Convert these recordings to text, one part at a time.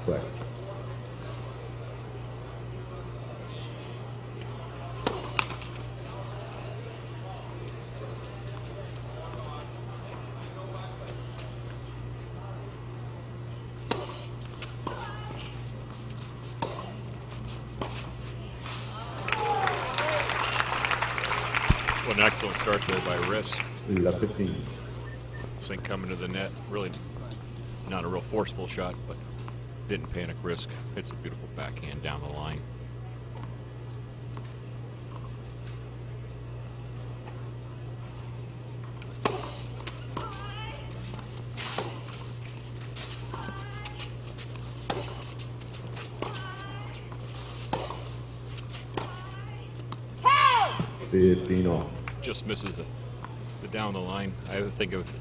Correct. An excellent start there by RISKE. Love 15. CZINK coming to the net. Really not a real forceful shot, but didn't panic. RISKE hits a beautiful backhand down the line. Just misses the down the line. I would think of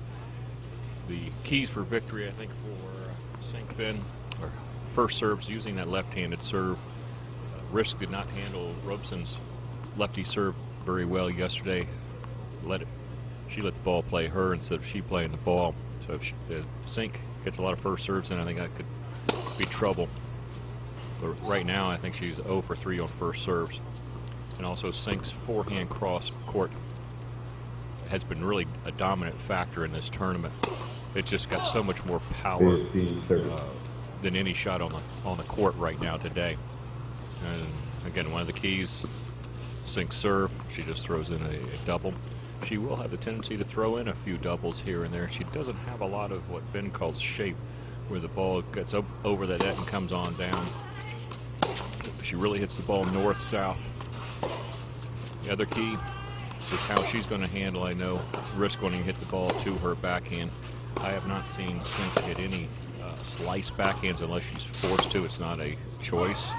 the keys for victory, I think, for CZINK then, or first serves using that left-handed serve. RISKE did not handle Robson's lefty serve very well yesterday. She let the ball play her instead of she playing the ball. So if CZINK gets a lot of first serves in, I think that could be trouble. But right now, I think she's 0 for 3 on first serves. And also CZINK's forehand cross court has been really a dominant factor in this tournament. It's just got so much more power than any shot on the court right now today. And again, one of the keys, CZINK's serve. She just throws in a double. She will have the tendency to throw in a few doubles here and there. She doesn't have a lot of what Ben calls shape, where the ball gets over the net and comes on down. She really hits the ball north-south. The other key is how she's going to handle. I know RISKE wanting to hit the ball to her backhand. I have not seen CZINK hit any slice backhands unless she's forced to. It's not a choice.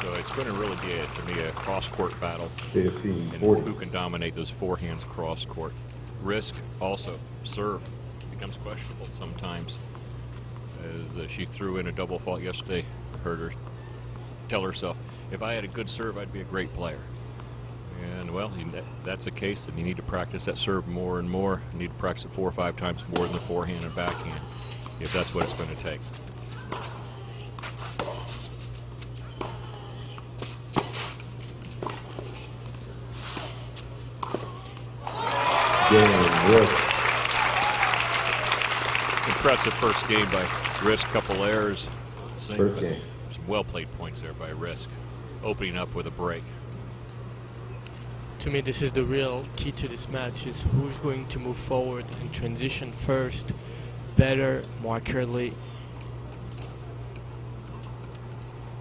So it's going to really be, to me, a cross-court battle. 15, and 40. Who can dominate those forehands cross-court. RISKE also, serve becomes questionable sometimes. As she threw in a double fault yesterday, I heard her tell herself, if I had a good serve, I'd be a great player. And, well, that's the case, and you need to practice that serve more and more. You need to practice it 4 or 5 times more than the forehand and backhand, if that's what it's going to take. Impressive first game by RISKE, couple errors. First game. Some well-played points there by RISKE, opening up with a break. To me, this is the real key to this match, is who's going to move forward and transition first, better, more accurately.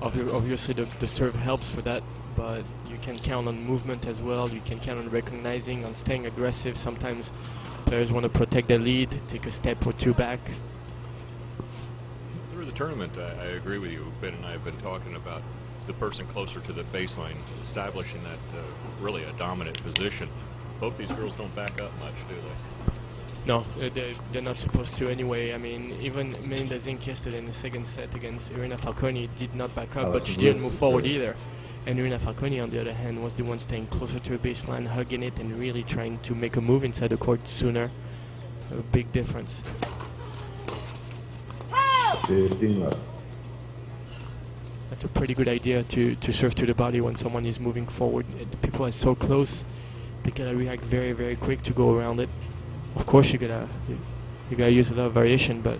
Obviously, the serve helps for that, but you can count on movement as well. You can count on recognizing, on staying aggressive. Sometimes players want to protect their lead, take a step or two back. Through the tournament, I agree with you. Ben and I have been talking about the person closer to the baseline, establishing that really a dominant position. Both these girls don't back up much, do they? No, they're not supposed to anyway. I mean, even Melinda-Zinc yesterday in the second set against Irina Falconi did not back up, but she didn't move forward either. And Irina Falconi, on the other hand, was the one staying closer to the baseline, hugging it, and really trying to make a move inside the court sooner. A big difference. 15 left. That's a pretty good idea to serve to the body when someone is moving forward. People are so close, they gotta react very, very quick to go around it. Of course, you gotta use a lot of variation, but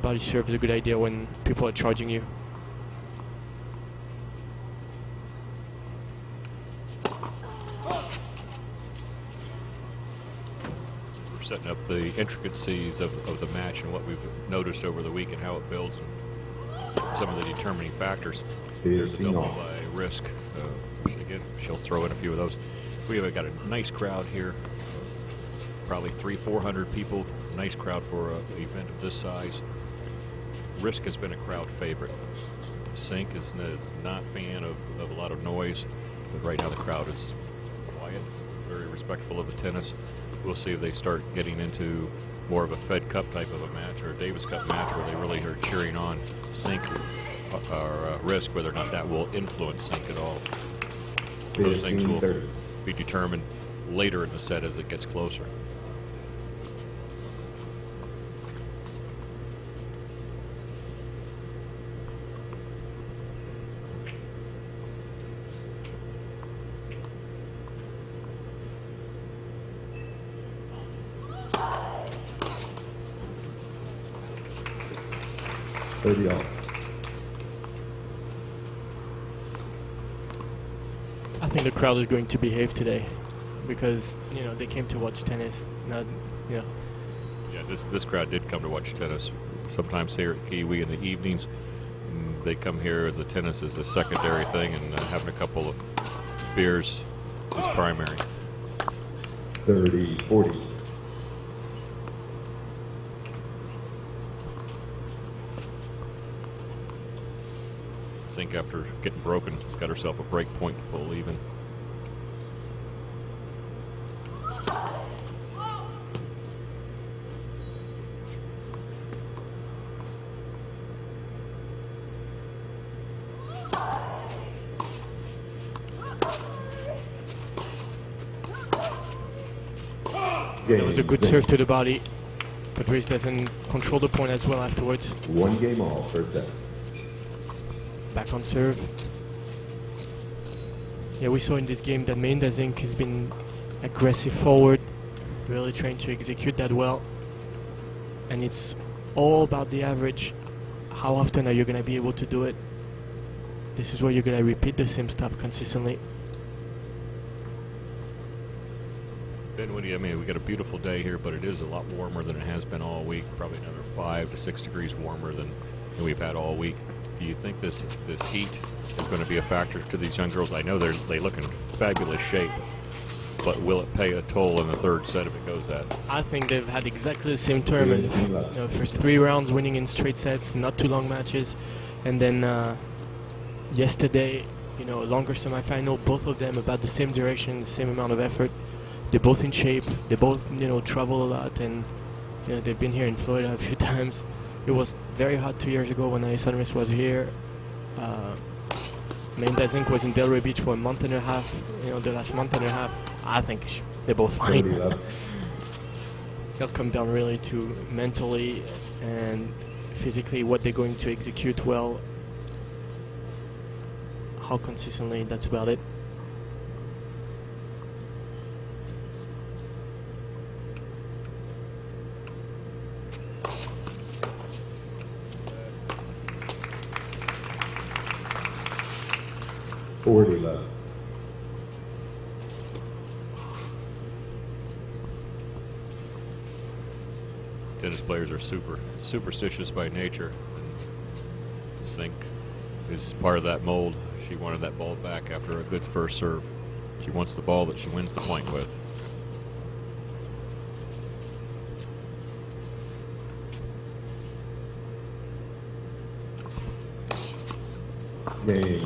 body serve is a good idea when people are charging you. We're setting up the intricacies of the match and what we've noticed over the week and how it builds and some of the determining factors. There's a double by RISKE. Again, she'll throw in a few of those. We have got a nice crowd here. Probably 300-400 people. Nice crowd for an event of this size. RISKE has been a crowd favorite. CZINK is not a fan of a lot of noise, but right now the crowd is quiet, very respectful of the tennis. We'll see if they start getting into more of a Fed Cup type of a match or a Davis Cup match where they really are cheering on CZINK or RISKE, whether or not that will influence CZINK at all. Those things will be determined later in the set as it gets closer. 30 all. I think the crowd is going to behave today because, you know, they came to watch tennis, not, you know. Yeah, this crowd did come to watch tennis. Sometimes here at Kiwi in the evenings, they come here as the tennis is a secondary thing, and having a couple of beers is primary. 30, 40. Zink, after getting broken, has got herself a break point to pull even. It was a good serve to the body, but Riz doesn't control the point as well afterwards. 1 game all, first set. Back on serve. Yeah, we saw in this game that Melinda-Zinc has been aggressive forward, really trying to execute that well. And it's all about the average. How often are you going to be able to do it? This is where you're going to repeat the same stuff consistently. Ben, what do you, I mean, we got a beautiful day here, but it is a lot warmer than it has been all week. Probably another 5 to 6 degrees warmer than we've had all week. Do you think this heat is going to be a factor to these young girls? I know they look in fabulous shape, but will it pay a toll in the third set if it goes that? I think they've had exactly the same tournament. You know, first 3 rounds winning in straight sets, not too long matches, and then yesterday, you know, a longer semifinal. Both of them about the same direction, the same amount of effort. They're both in shape. They both, you know, travel a lot, and you know, they've been here in Florida a few times. It was very hot 2 years ago when Alison was here. Melinda-Zinc was in Delray Beach for a month and a half. You know, the last month and a half, I think they're both fine. It'll come down really to mentally and physically what they're going to execute well. How consistently, that's about it. Left. Tennis players are superstitious by nature. And Zink is part of that mold. She wanted that ball back after a good first serve. She wants the ball that she wins the point with.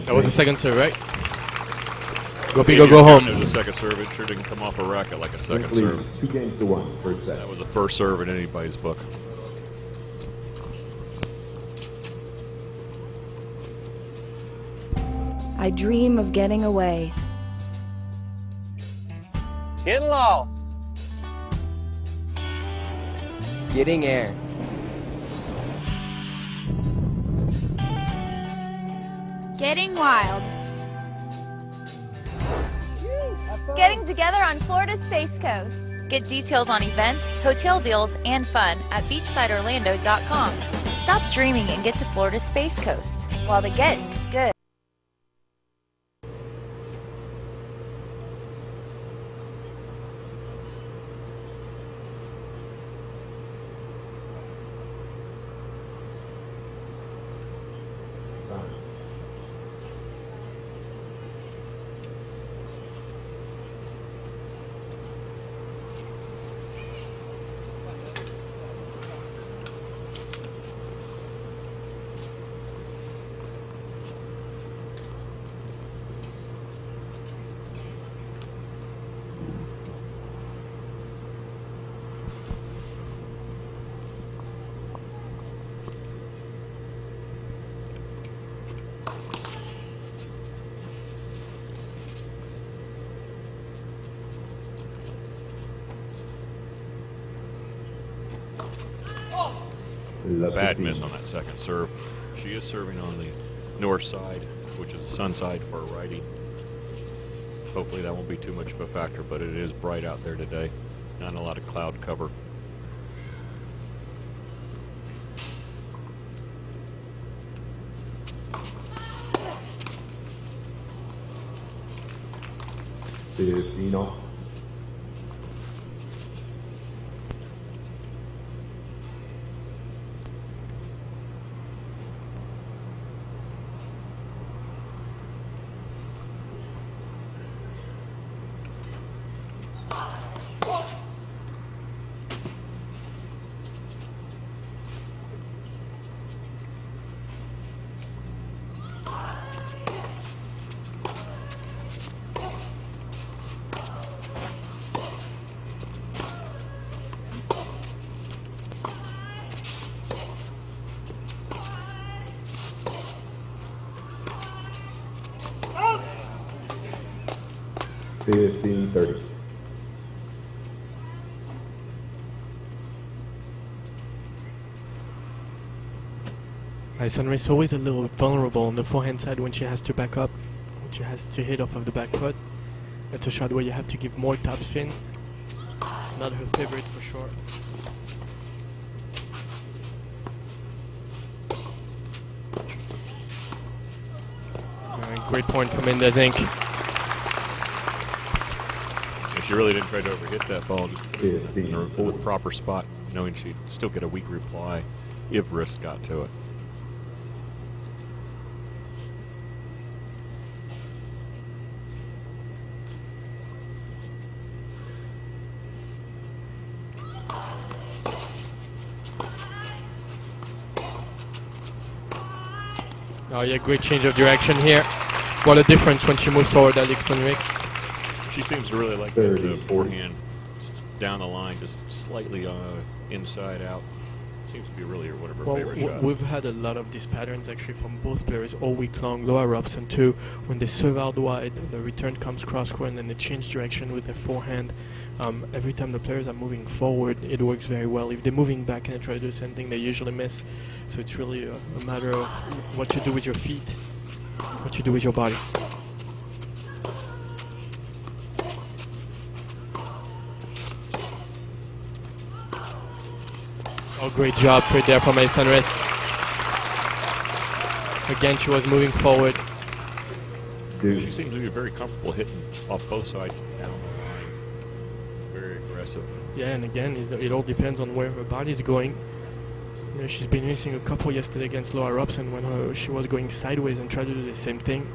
That was the second serve, right? Go big or go home. There's a second serve. It sure didn't come off a racket like a second serve. 2 games to 1, first set. That was a first serve in anybody's book. I dream of getting away. Getting lost. Getting air. Getting wild. Getting together on Florida's Space Coast. Get details on events, hotel deals, and fun at beachsideorlando.com. Stop dreaming and get to Florida's Space Coast while the getting's good. Bad miss on that second serve. She is serving on the north side, which is the sun side for a righty. Hopefully that won't be too much of a factor, but it is bright out there today. Not a lot of cloud cover. 15 off. Fifteen 30. Alison is always a little vulnerable on the forehand side when she has to back up, when she has to hit off of the back foot. It's a shot where you have to give more topspin. It's not her favorite for sure. Great point from Mela-Zinc. She really didn't try to overhit that ball, just put it in the 40. proper spot, knowing she'd still get a weak reply if RISKE got to it. Oh yeah, great change of direction here. What a difference when she moves forward, Alison. She seems to really like the forehand down the line, just slightly inside out. Seems to be really one of her favorite shots. We've had a lot of these patterns actually from both players all week long. Lower Robson too. When they serve out wide, the return comes cross court and then they change direction with their forehand. Every time the players are moving forward, it works very well. If they're moving back and they try to do the same thing, they usually miss. So it's really a matter of what you do with your feet, what you do with your body. Oh, great job right there from Alison. Again, she was moving forward. She seems to be very comfortable hitting off both sides down the line. Very aggressive. Yeah, and again, it all depends on where her body's going. You know, she's been missing a couple yesterday against Laura Robson when she was going sideways and tried to do the same thing.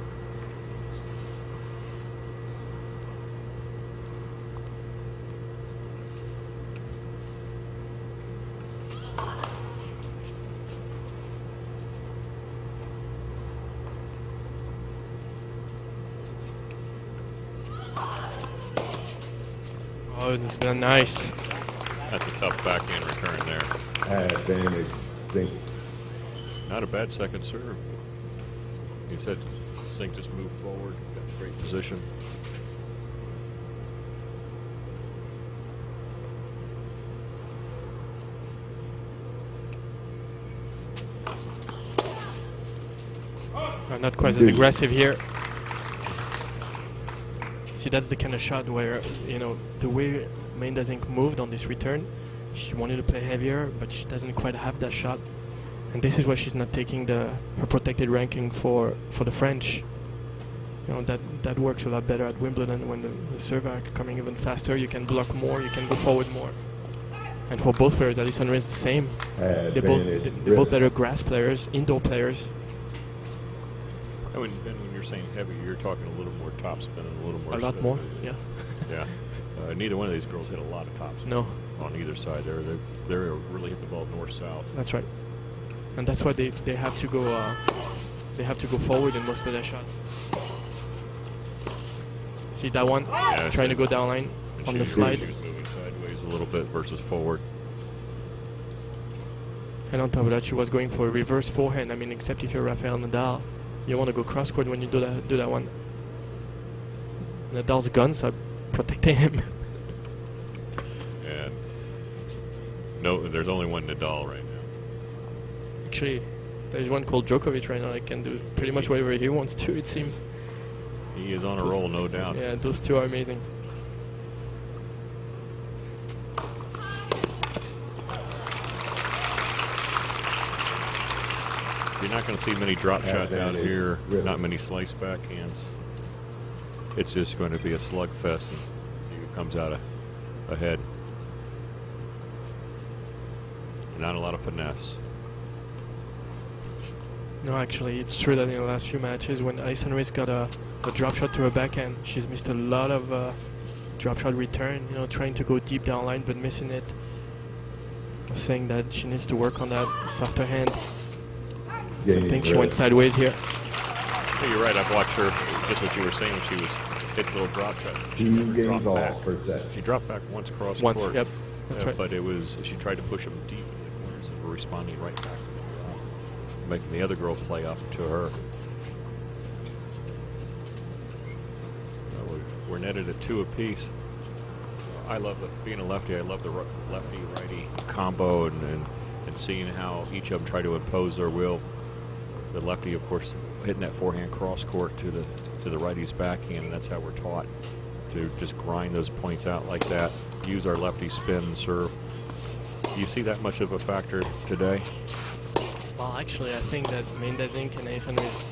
Oh, this has been nice. That's a tough backhand return there. Advantage. Zinc. Not a bad second serve. You said Zink just moved forward, got great position. Not quite as aggressive here. See, that's the kind of shot where, you know, the way Mela-Zinc moved on this return, she wanted to play heavier, but she doesn't quite have that shot. And this is why she's not taking her protected ranking for the French. You know, that works a lot better at Wimbledon when the serve are coming even faster. You can block more, you can go forward more. And for both players, Alison is the same. They're both better grass players, indoor players. And when you're saying heavy, you're talking a little more top spin and a little more. A lot spin. more, yeah. Yeah. Neither one of these girls hit a lot of top spin. No. On either side, they really hit the ball north-south. That's right. And that's why they have to go forward in most of their shots. See that one? Yeah, trying to go down line on the slide. She was moving sideways a little bit versus forward. And on top of that, she was going for a reverse forehand. I mean, except if you're Rafael Nadal, you want to go cross court when you do that one. Nadal's guns are protecting him. And no, there's only one Nadal right now. Actually, there's one called Djokovic right now that can do pretty much whatever he wants to, it seems. He is on a roll, no doubt. Yeah, those two are amazing. You're not going to see many drop shots out here, not many slice backhands. it's just going to be a slugfest and see who comes out ahead. Not a lot of finesse. No, actually, it's true that in the last few matches, when Alison Riske got a drop shot to her backhand, she's missed a lot of drop shot return, you know, trying to go deep down line but missing it. Saying that she needs to work on that softer hand. Yeah, I think she went sideways here. Yeah, you're right. I've watched her, just what you were saying, when she was hit the little drop shot. She games dropped all back. first set. She dropped back once across Once, court. yep. That's right. But it was, she tried to push them deep in the corners and were responding right back to them, making the other girl play up to her. We're netted at 2 apiece. I love being a lefty. I love the lefty-righty combo and seeing how each of them try to impose their will. The lefty, of course, hitting that forehand cross court to the righty's backhand, and that's how we're taught to just grind those points out like that. Use our lefty spin and serve. Do you see that much of a factor today? Well, actually, I think that Melinda-Zinc and Alison Riske,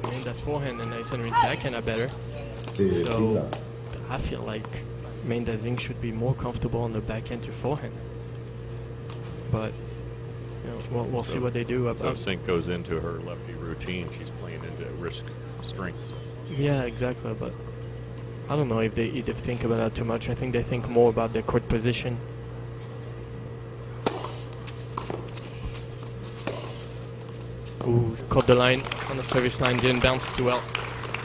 Melinda's forehand and Alison Riske's backhand are better. So I feel like Melinda-Zinc should be more comfortable on the backhand to forehand. But you know, we'll see what they do. So Zinc goes into her lefty routine. She's playing into Riske strengths. Yeah, exactly. But I don't know if they think about that too much. I think they think more about their court position. Ooh, caught the line on the service line. Didn't bounce too well.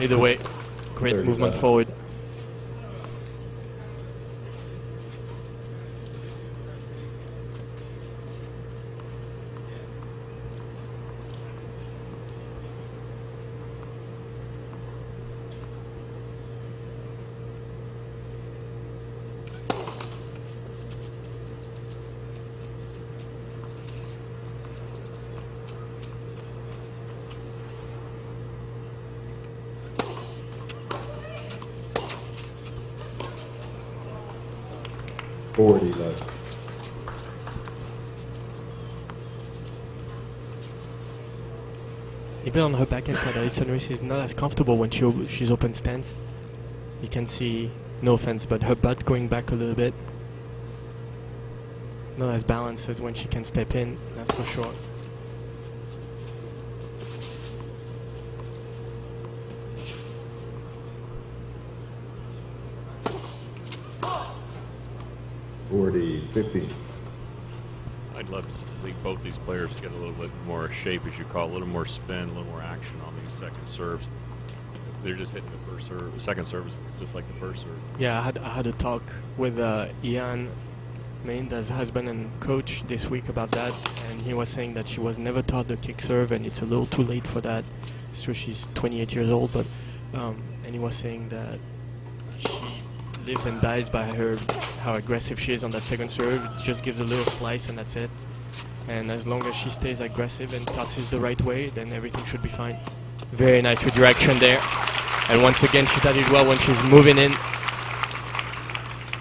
Either way, great movement forward. Left. Even on her backhand side, Alison Riske is not as comfortable when she's open stance. You can see, no offense, but her butt going back a little bit. Not as balanced as when she can step in, that's for sure. I'd love to see both these players get a little bit more shape, as you call it, a little more spin, a little more action on these second serves. They're just hitting the first serve, second serve just like the first serve. Yeah, I had a talk with Ian, Melinda's husband and coach, this week about that, and he was saying that she was never taught the kick serve, and it's a little too late for that. So she's 28 years old, but and he was saying that she lives and dies by how aggressive she is on that second serve. It just gives a little slice and that's it. And as long as she stays aggressive and tosses the right way, then everything should be fine. Very nice redirection there. And once again, she did it well when she's moving in.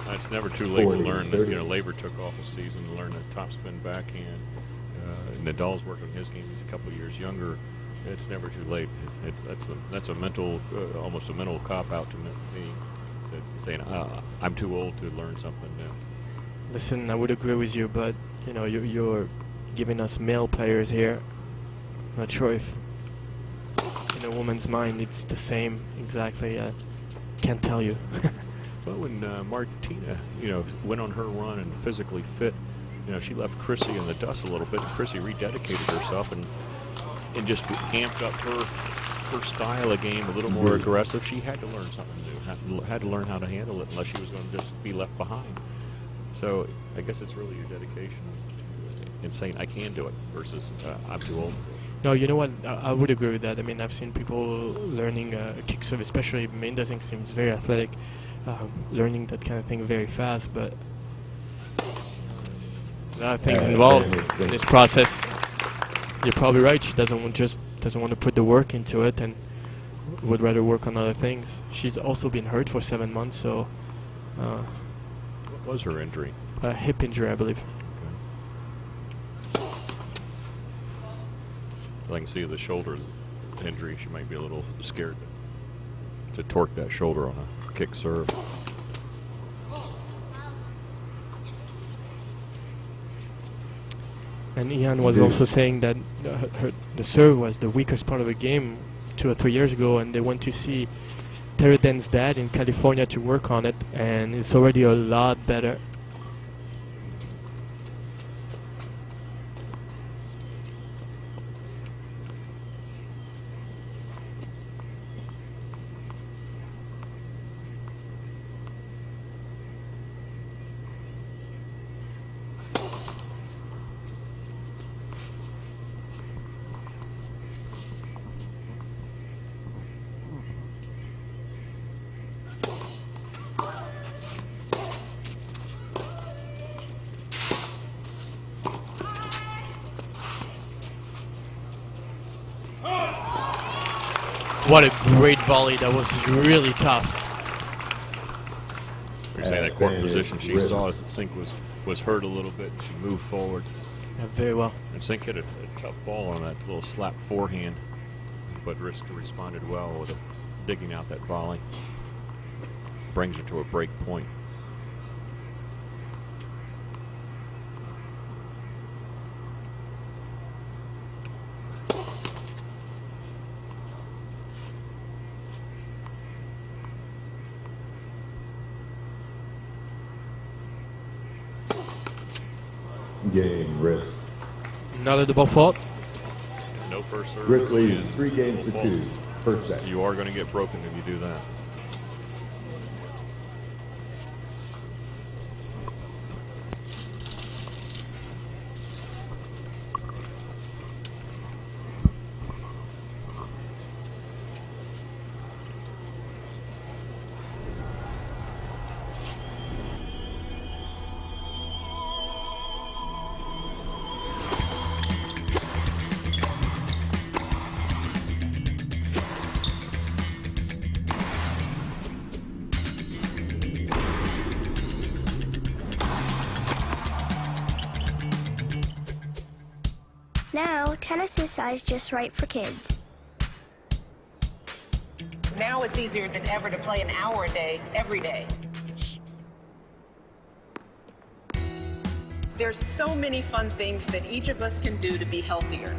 It's never too late to learn. You know, Labor took off a season to learn a topspin backhand. Nadal's worked on his game. He's a couple of years younger. It's never too late. That's a mental, almost a mental cop-out to me. Saying I'm too old to learn something new. Listen, I would agree with you, but you know you're giving us male players here. Not sure if in a woman's mind it's the same exactly. Can't tell you. Well, when Martina, went on her run and physically fit, she left Chrissy in the dust a little bit. And Chrissy rededicated herself and just amped up her style of game, a little more aggressive. She had to learn something new, had to learn how to handle it, unless she was going to just be left behind. So I guess it's really your dedication in saying I can do it versus I'm too old. No, you know what? I would agree with that. I mean, I've seen people learning a kick serve, especially Melinda-Zinc seems very athletic, learning that kind of thing very fast, but a lot of things involved in this process. You're probably right. She doesn't want to put the work into it and would rather work on other things. She's also been hurt for 7 months, so. What was her injury? A hip injury, I believe. Okay. I can see the shoulder injury. She might be a little scared to to torque that shoulder on a kick serve. And Ian was also saying that the serve was the weakest part of the game 2 or 3 years ago, and they went to see Terry Den's dad in California to work on it, and it's already a lot better. What a great volley. That was really tough. You're saying that court position she saw as CZINK was hurt a little bit. She moved forward. Yeah, very well. And CZINK hit a tough ball on that little slap forehand, but RISKE responded well with digging out that volley. Brings her to a break point. Game, RISKE. Another double fault. No first serve. RISKE leads 3 games to 2. First set. You are going to get broken if you do that. Now, tennis is sized just right for kids. Now it's easier than ever to play an hour a day, every day. There's so many fun things that each of us can do to be healthier.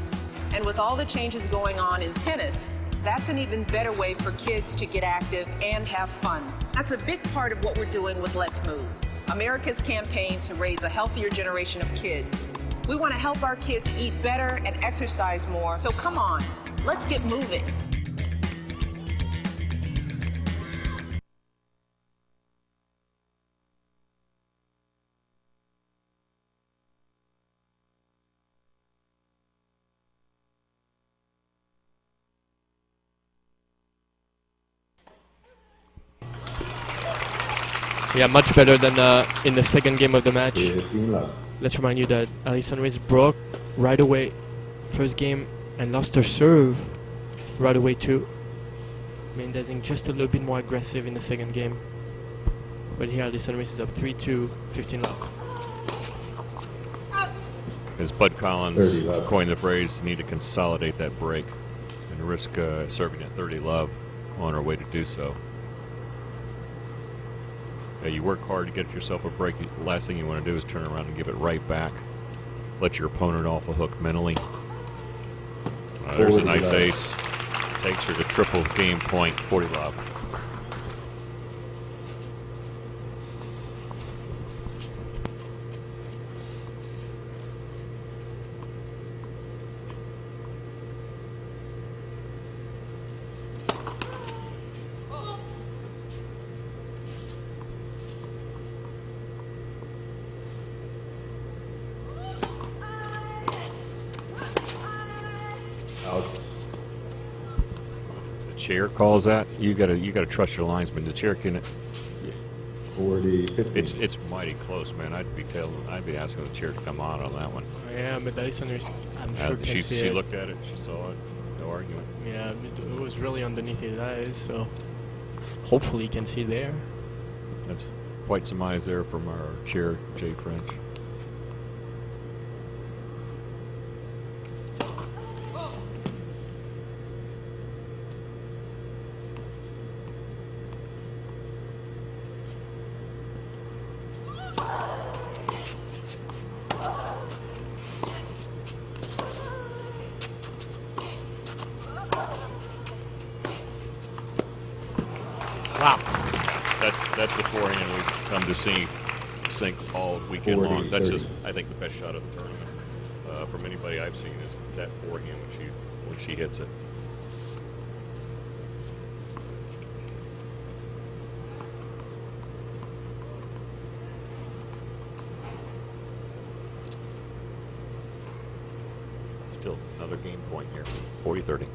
And with all the changes going on in tennis, that's an even better way for kids to get active and have fun. That's a big part of what we're doing with Let's Move, America's campaign to raise a healthier generation of kids. We want to help our kids eat better and exercise more, so come on, let's get moving. Yeah, much better than in the second game of the match. 15 love. Let's remind you that Alison broke right away first game and lost her serve right away too. Mela-Zinc just a little bit more aggressive in the second game. But here Alison is up 3-2, 15 love. As Bud Collins coined the phrase, need to consolidate that break. And RISKE serving at 30 love on her way to do so. You work hard to get yourself a break. The last thing you want to do is turn around and give it right back. Let your opponent off the hook mentally. There's a nice ace. Takes her to triple game point, 40 love. Chair calls that. You gotta trust your linesman. The chair can. 40, 15. It's mighty close, man. I'd be asking the chair to come on that one. Yeah, but Alison I'm sure can see she it. looked at it. She saw it. No argument. Yeah, it was really underneath his eyes, so hopefully he can see there. That's quite some eyes there from our chair, Jay French. forehand we've come to see CZINK all weekend 40, long. That's 30. just, I think, the best shot of the tournament from anybody I've seen is that forehand when she hits it. Still another game point here, 40-30.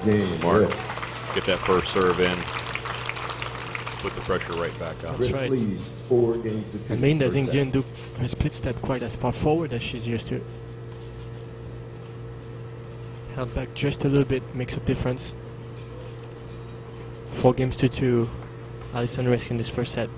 Game Smart. risk. Get that first serve in. Put the pressure right back on. That's Risk right. leads 4 games to 2. And Melinda-Zinc First set. didn't do her split step quite as far forward as she's used to. Held back just a little bit, makes a difference. 4 games to 2. Alison RISKE in this first set.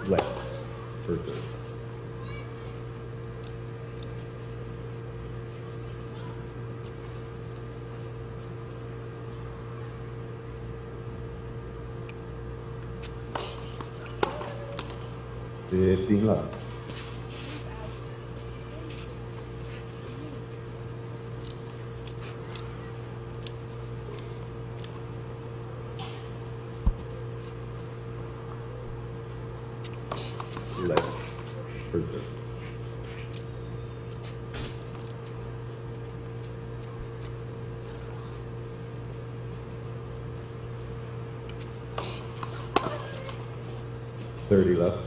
Left. First serve. Fifteen left. Left. First serve. $30 left.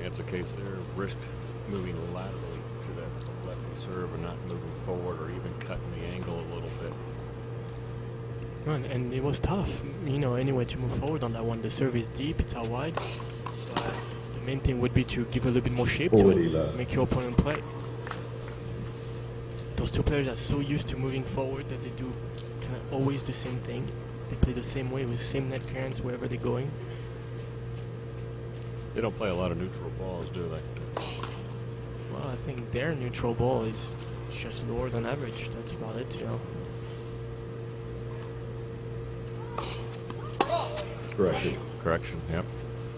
That's the case there. RISKE moving laterally to that lefty serve and not moving forward or even cutting the angle a little bit. And it was tough, you know, anyway, to move forward on that one. The serve is deep, it's out wide. But the main thing would be to give a little bit more shape to 40 it, left. make your opponent play. Those two players are so used to moving forward that they do kind of always the same thing. They play the same way with the same net clearance wherever they're going. They don't play a lot of neutral balls, do they? Well, I think their neutral ball is just lower than average. That's about it, you know. Correction. Correction, yep.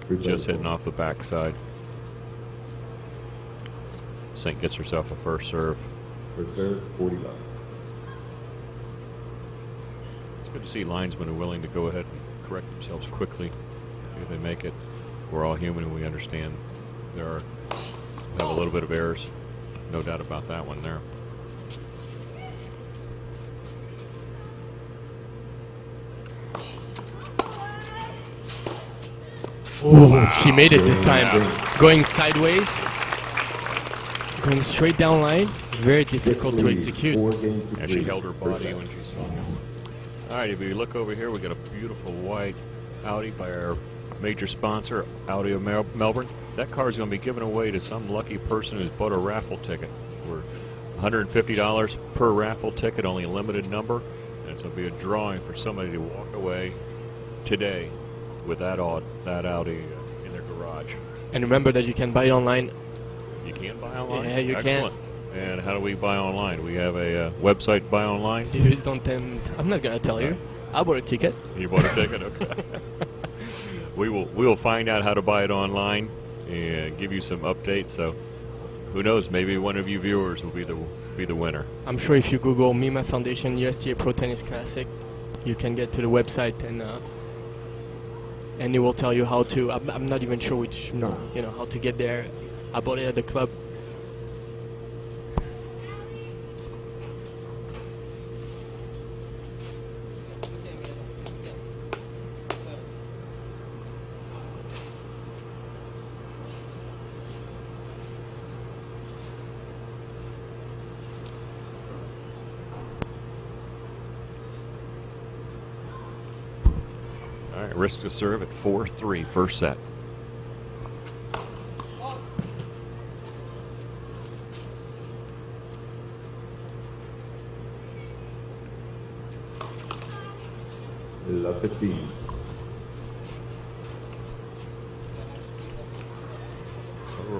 Replay Just hitting ball. off the backside. CZINK gets herself a first serve. First serve, 40 left. It's good to see linesmen are willing to go ahead and correct themselves quickly if they make it. We're all human and we understand we have a little bit of errors. No doubt about that one there. Oh, she made it this time. Going sideways, going straight down line. Very difficult to Lead, execute. 4 games to And she 3. held her First body set. when she saw him. All right, if we look over here, we got a beautiful white Audi by our major sponsor, Audi of Melbourne. That car is going to be given away to some lucky person who's bought a raffle ticket. We're $150 per raffle ticket, only a limited number. And it's going to be a drawing for somebody to walk away today with that Audi in their garage. And remember that you can buy it online. You can buy online? Yeah, you can. Excellent. And how do we buy online? We have a website, buy online. You don't tend, I'm not gonna tell you. I bought a ticket. You bought a ticket? Okay. We will find out how to buy it online and give you some updates. So who knows? Maybe one of you viewers will be the winner. I'm sure if you Google Mima Foundation USTA Pro Tennis Classic, you can get to the website and it will tell you how to. I'm not even sure which, how to get there. I bought it at the club. All right, RISKE to serve at 4-3, first set. Love 15.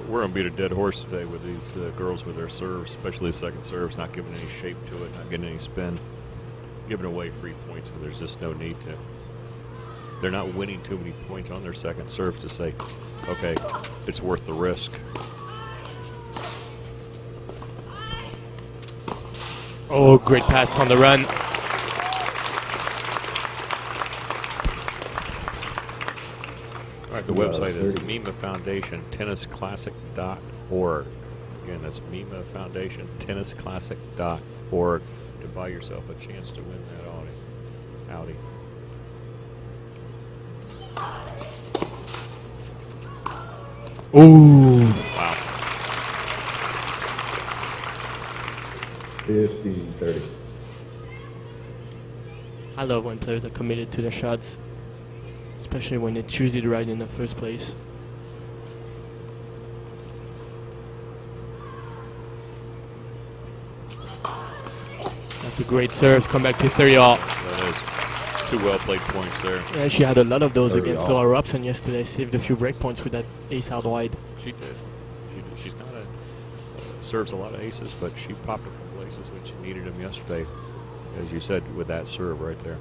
We're going to beat a dead horse today with these girls with their serves, especially the second serves, not giving any shape to it, not getting any spin, giving away free points when there's just no need to. they're not winning too many points on their second serve to say, okay, it's worth the risk. Oh, great pass on the run. All right, the website is Mima Foundation, tennisclassic.org. Again, that's Mima Foundation, tennisclassic.org to buy yourself a chance to win that Audi. Ooh. Wow. 15-30. I love when players are committed to their shots, especially when they choose it right in the first place. That's a great serve. Come back to 30-all. That is 2 well-played points there. Yeah, she had a lot of those 30 against all. Laura Robson yesterday. Saved a few break points with that ace out wide. She did. She's not serves a lot of aces, but she popped a couple aces when she needed them yesterday, as you said, with that serve right there.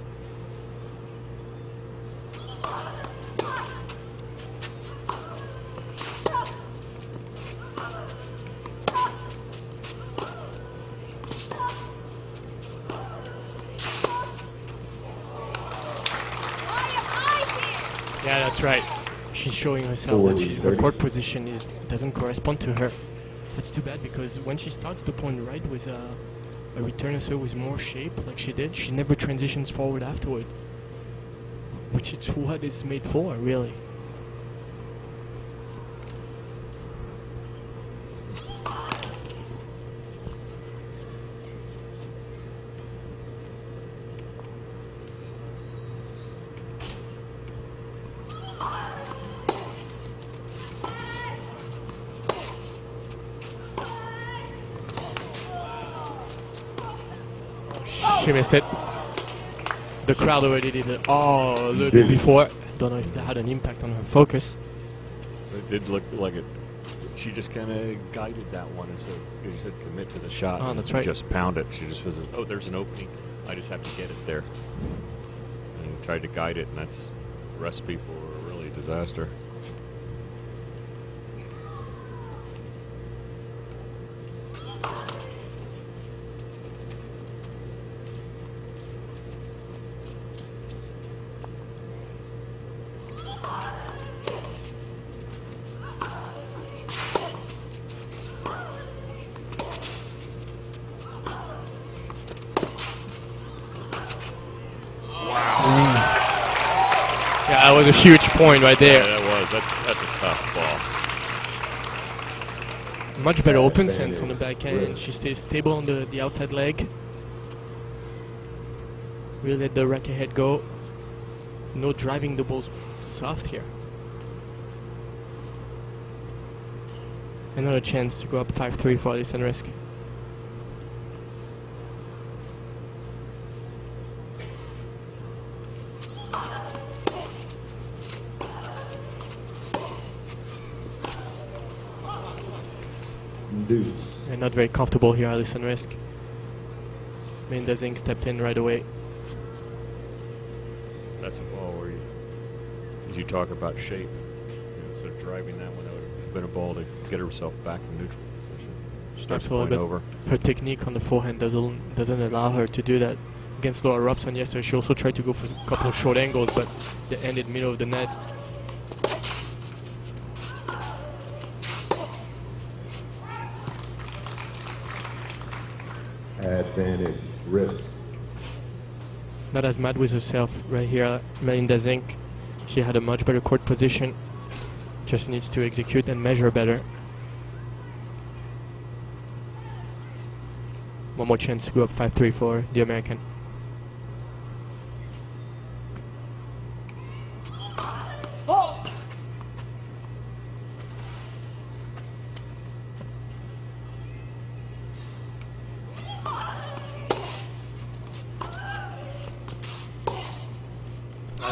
Yeah, that's right. She's showing herself that her court position doesn't correspond to her. That's too bad, because when she starts the point right with a returner serve with more shape, like she did, she never transitions forward afterward, which is what it's made for, really. She missed it. The crowd already did it. Oh, a little bit before. Don't know if that had an impact on her focus. It did look like it. She just kind of guided that one instead of, you said, commit to the shot. Oh, that's right. Just pound it. She just was, oh, there's an opening. I just have to get it there. And tried to guide it, and that's a recipe for really disaster. Yeah, that was a huge point right there. Yeah, that was. That's a tough ball. Much better open sense on the backhand. She stays stable on the outside leg. Really let the racket head go. No driving the ball soft here. Another chance to go up 5-3 for Alison RISKE. Deuce. And not very comfortable here, Alison RISKE. Melinda-Zinc stepped in right away. That's a ball where as you talk about shape, instead of driving that one out, it's been a ball to get herself back in neutral position. Start the point over. Her technique on the forehand doesn't allow her to do that. Against Laura Robson yesterday, she also tried to go for a couple of short angles, but they ended middle of the net. Advantage. RISKE. Not as mad with herself right here, Melinda-Zinc. She had a much better court position. Just needs to execute and measure better. One more chance to go up 5-3 for the American.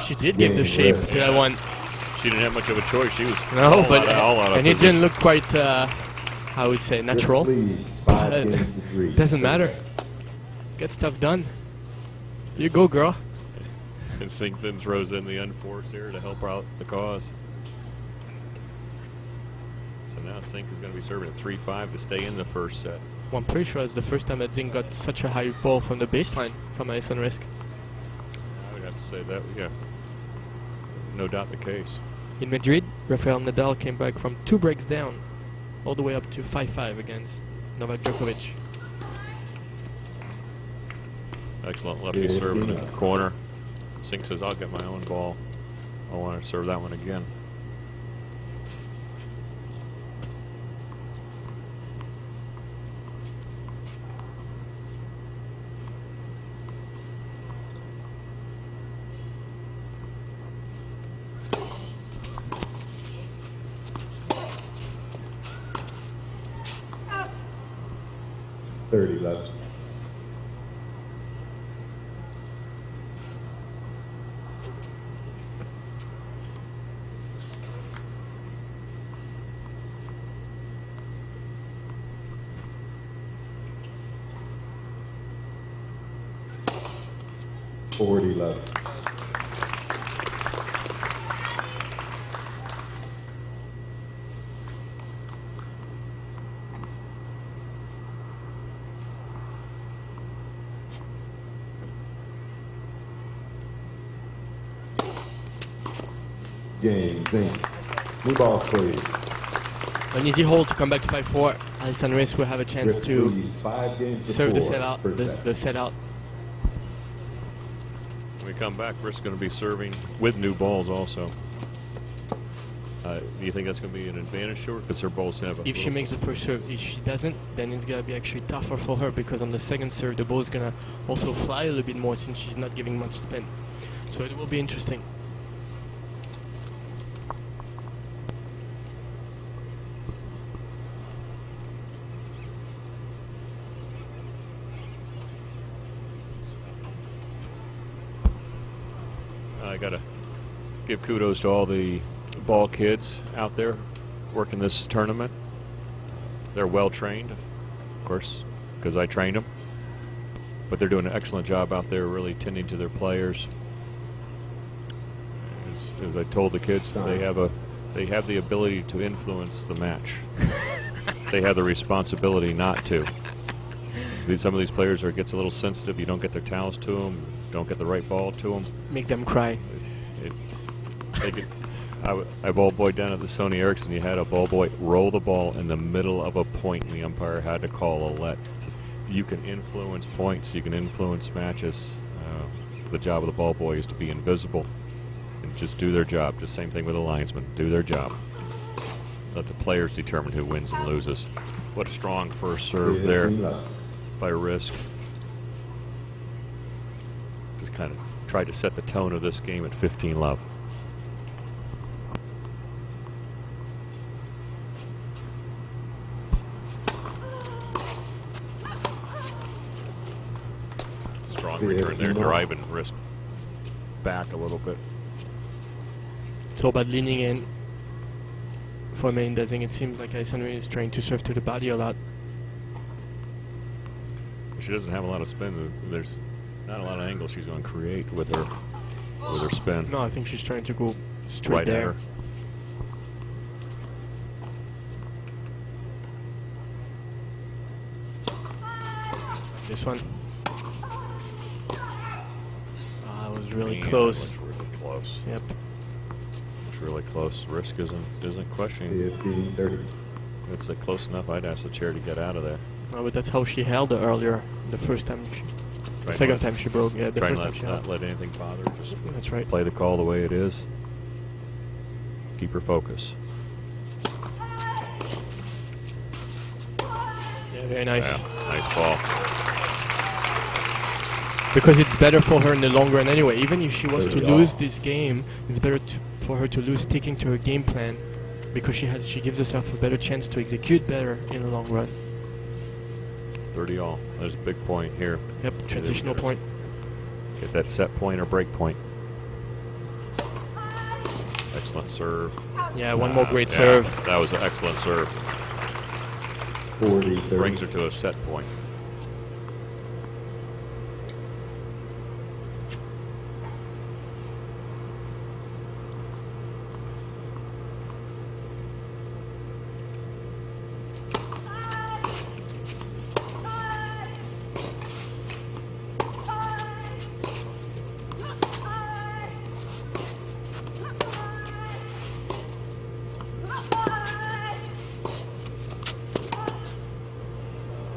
She did give the shape to that one. She didn't have much of a choice. She was No, but all out of and it position. didn't look quite, how would say, natural. Doesn't matter. Get stuff done. You go, girl. And CZINK then throws in the unforced here to help out the cause. So now CZINK is going to be serving at 3-5 to stay in the first set. Well, I'm pretty sure it's the first time that CZINK got such a high ball from the baseline from Alison RISKE. I would have to say that, yeah, no doubt the case. In Madrid, Rafael Nadal came back from 2 breaks down, all the way up to 5-5 against Novak Djokovic. Excellent lefty serve in the corner. CZINK says, I'll get my own ball. I want to serve that one again. Left. Left. Game, ZINK. New ball, please. An easy hold to come back to 5-4. Alison RISKE will have a chance to serve the set out. The set out. When we come back, RISKE going to be serving with new balls also. Do you think that's going to be an advantage to her? Because her balls have a If she makes the first serve, if she doesn't, then it's going to be actually tougher for her, because on the second serve, the ball is going to also fly a little bit more since she's not giving much spin. So it will be interesting. I got to give kudos to all the ball kids out there working this tournament. They're well trained, of course, because I trained them. But they're doing an excellent job out there, really tending to their players. As I told the kids, they have the ability to influence the match. They have the responsibility not to. Some of these players gets a little sensitive. You don't get their towels to them, don't get the right ball to them. Make them cry. I ball boyed down at the Sony Ericsson. You had a ball boy roll the ball in the middle of a point, and the umpire had to call a let. You can influence points. You can influence matches. The job of the ball boy is to be invisible and just do their job. Just same thing with the linesman. Do their job. Let the players determine who wins and loses. What a strong first serve there by RISKE. Just kind of tried to set the tone of this game at 15-love. Strong return there, driving RISKE back a little bit. It's all about leaning in. For Melinda-Zinc, it seems like Alison is trying to serve to the body a lot. She doesn't have a lot of spin. There's not a lot of angle she's going to create with her spin. No, I think she's trying to go straight right there. At her. This one. It was really close. It was really close. Yep. It's really close. RISKE isn't questioning. 15-30. It's close enough. I'd ask the chair to get out of there. Oh, but that's how she held it earlier. The first time, the second time she broke. Yeah, the first time she held. Not let anything bother her. Just that's right. Play the call the way it is. Keep her focus. Yeah, very nice. Yeah, nice ball. Because it's better for her in the long run anyway. Even if she was to lose this game, it's better for her to lose sticking to her game plan, because she gives herself a better chance to execute better in the long run. 30 all. There's a big point here. Yep, transitional point. Get that set point or break point. Excellent serve. Yeah, one more great serve. That was an excellent serve. 40-30. Brings her to a set point.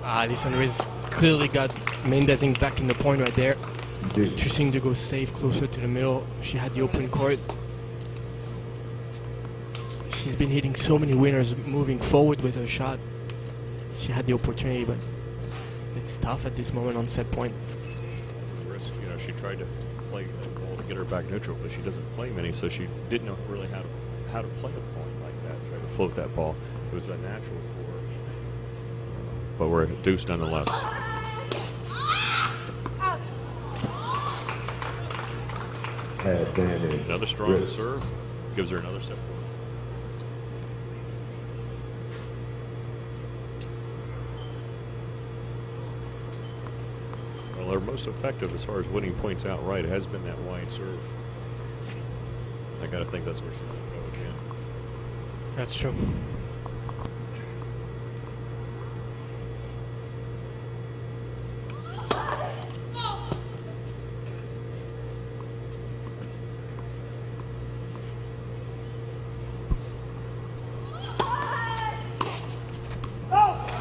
Alison Riz clearly got Melinda-Zinc back in the point right there. Choosing to go safe closer to the middle. She had the open court. She's been hitting so many winners moving forward with her shot. She had the opportunity, but it's tough at this moment on set point. Risk, you know, she tried to play the ball to get her back neutral, but she doesn't play many, so she didn't know really how to play a point like that. Try to float that ball. It was unnatural for her, but we're at deuce nonetheless. Advantage. Another strong Risk. serve gives her another set forward. Well, her most effective as far as winning points outright has been that wide serve. I gotta think that's where she's gonna go again. That's true.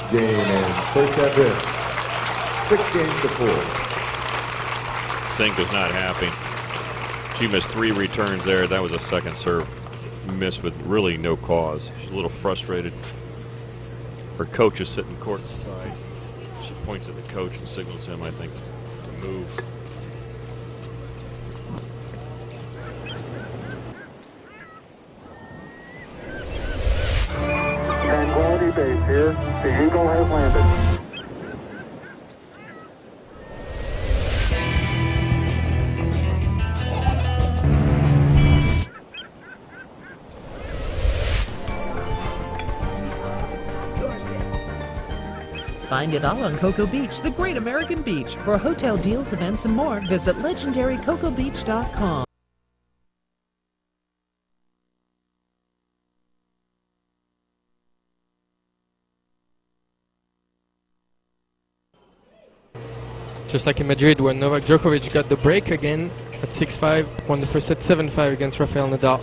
Game and first set risk. 6 games to 4. CZINK was not happy. She missed 3 returns there. That was a second serve miss with really no cause. She's a little frustrated. Her coach is sitting courtside. She points at the coach and signals him, I think, to move. Tranquility Base here. The Eagle has landed. Find it all on Cocoa Beach, the great American beach. For hotel deals, events, and more, visit legendarycocobeach.com. Just like in Madrid, where Novak Djokovic got the break again at 6-5, won the first set 7-5 against Rafael Nadal.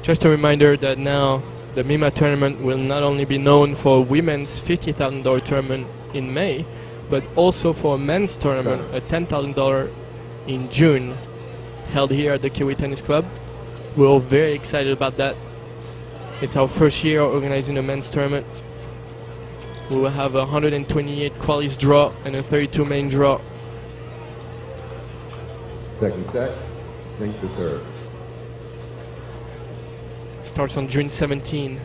Just a reminder that now the Mima tournament will not only be known for women's $50,000 tournament in May, but also for a men's tournament, a $10,000 in June, held here at the Kiwi Tennis Club. We're all very excited about that. It's our first year organizing a men's tournament. We will have a 128 qualies draw and a 32 main draw. Second set, CZINK to serve. Starts on June 17.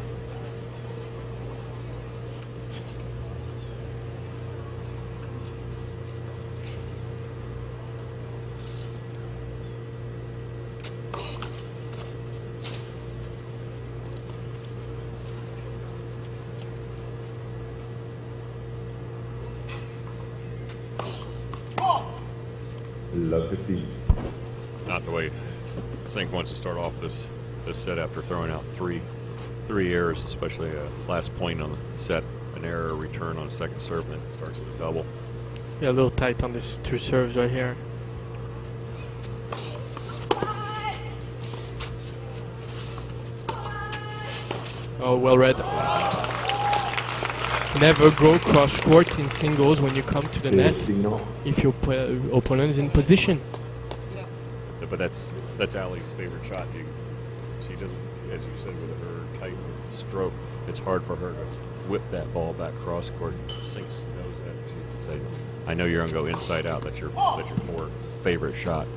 Love to see. Not the way CZINK wants to start off this set after throwing out three errors, especially last point on the set, an error return on second serve, and it starts with a double. Yeah, a little tight on these 2 serves right here. Oh, well read. Never go cross court in singles when you come to the net if your opponent is in position. Yeah, but that's Ali's favorite shot. She doesn't, as you said, with her tight stroke, it's hard for her to whip that ball back cross court. CZINK knows that. She's saying, I know you're going to go inside out. That's your more favorite shot.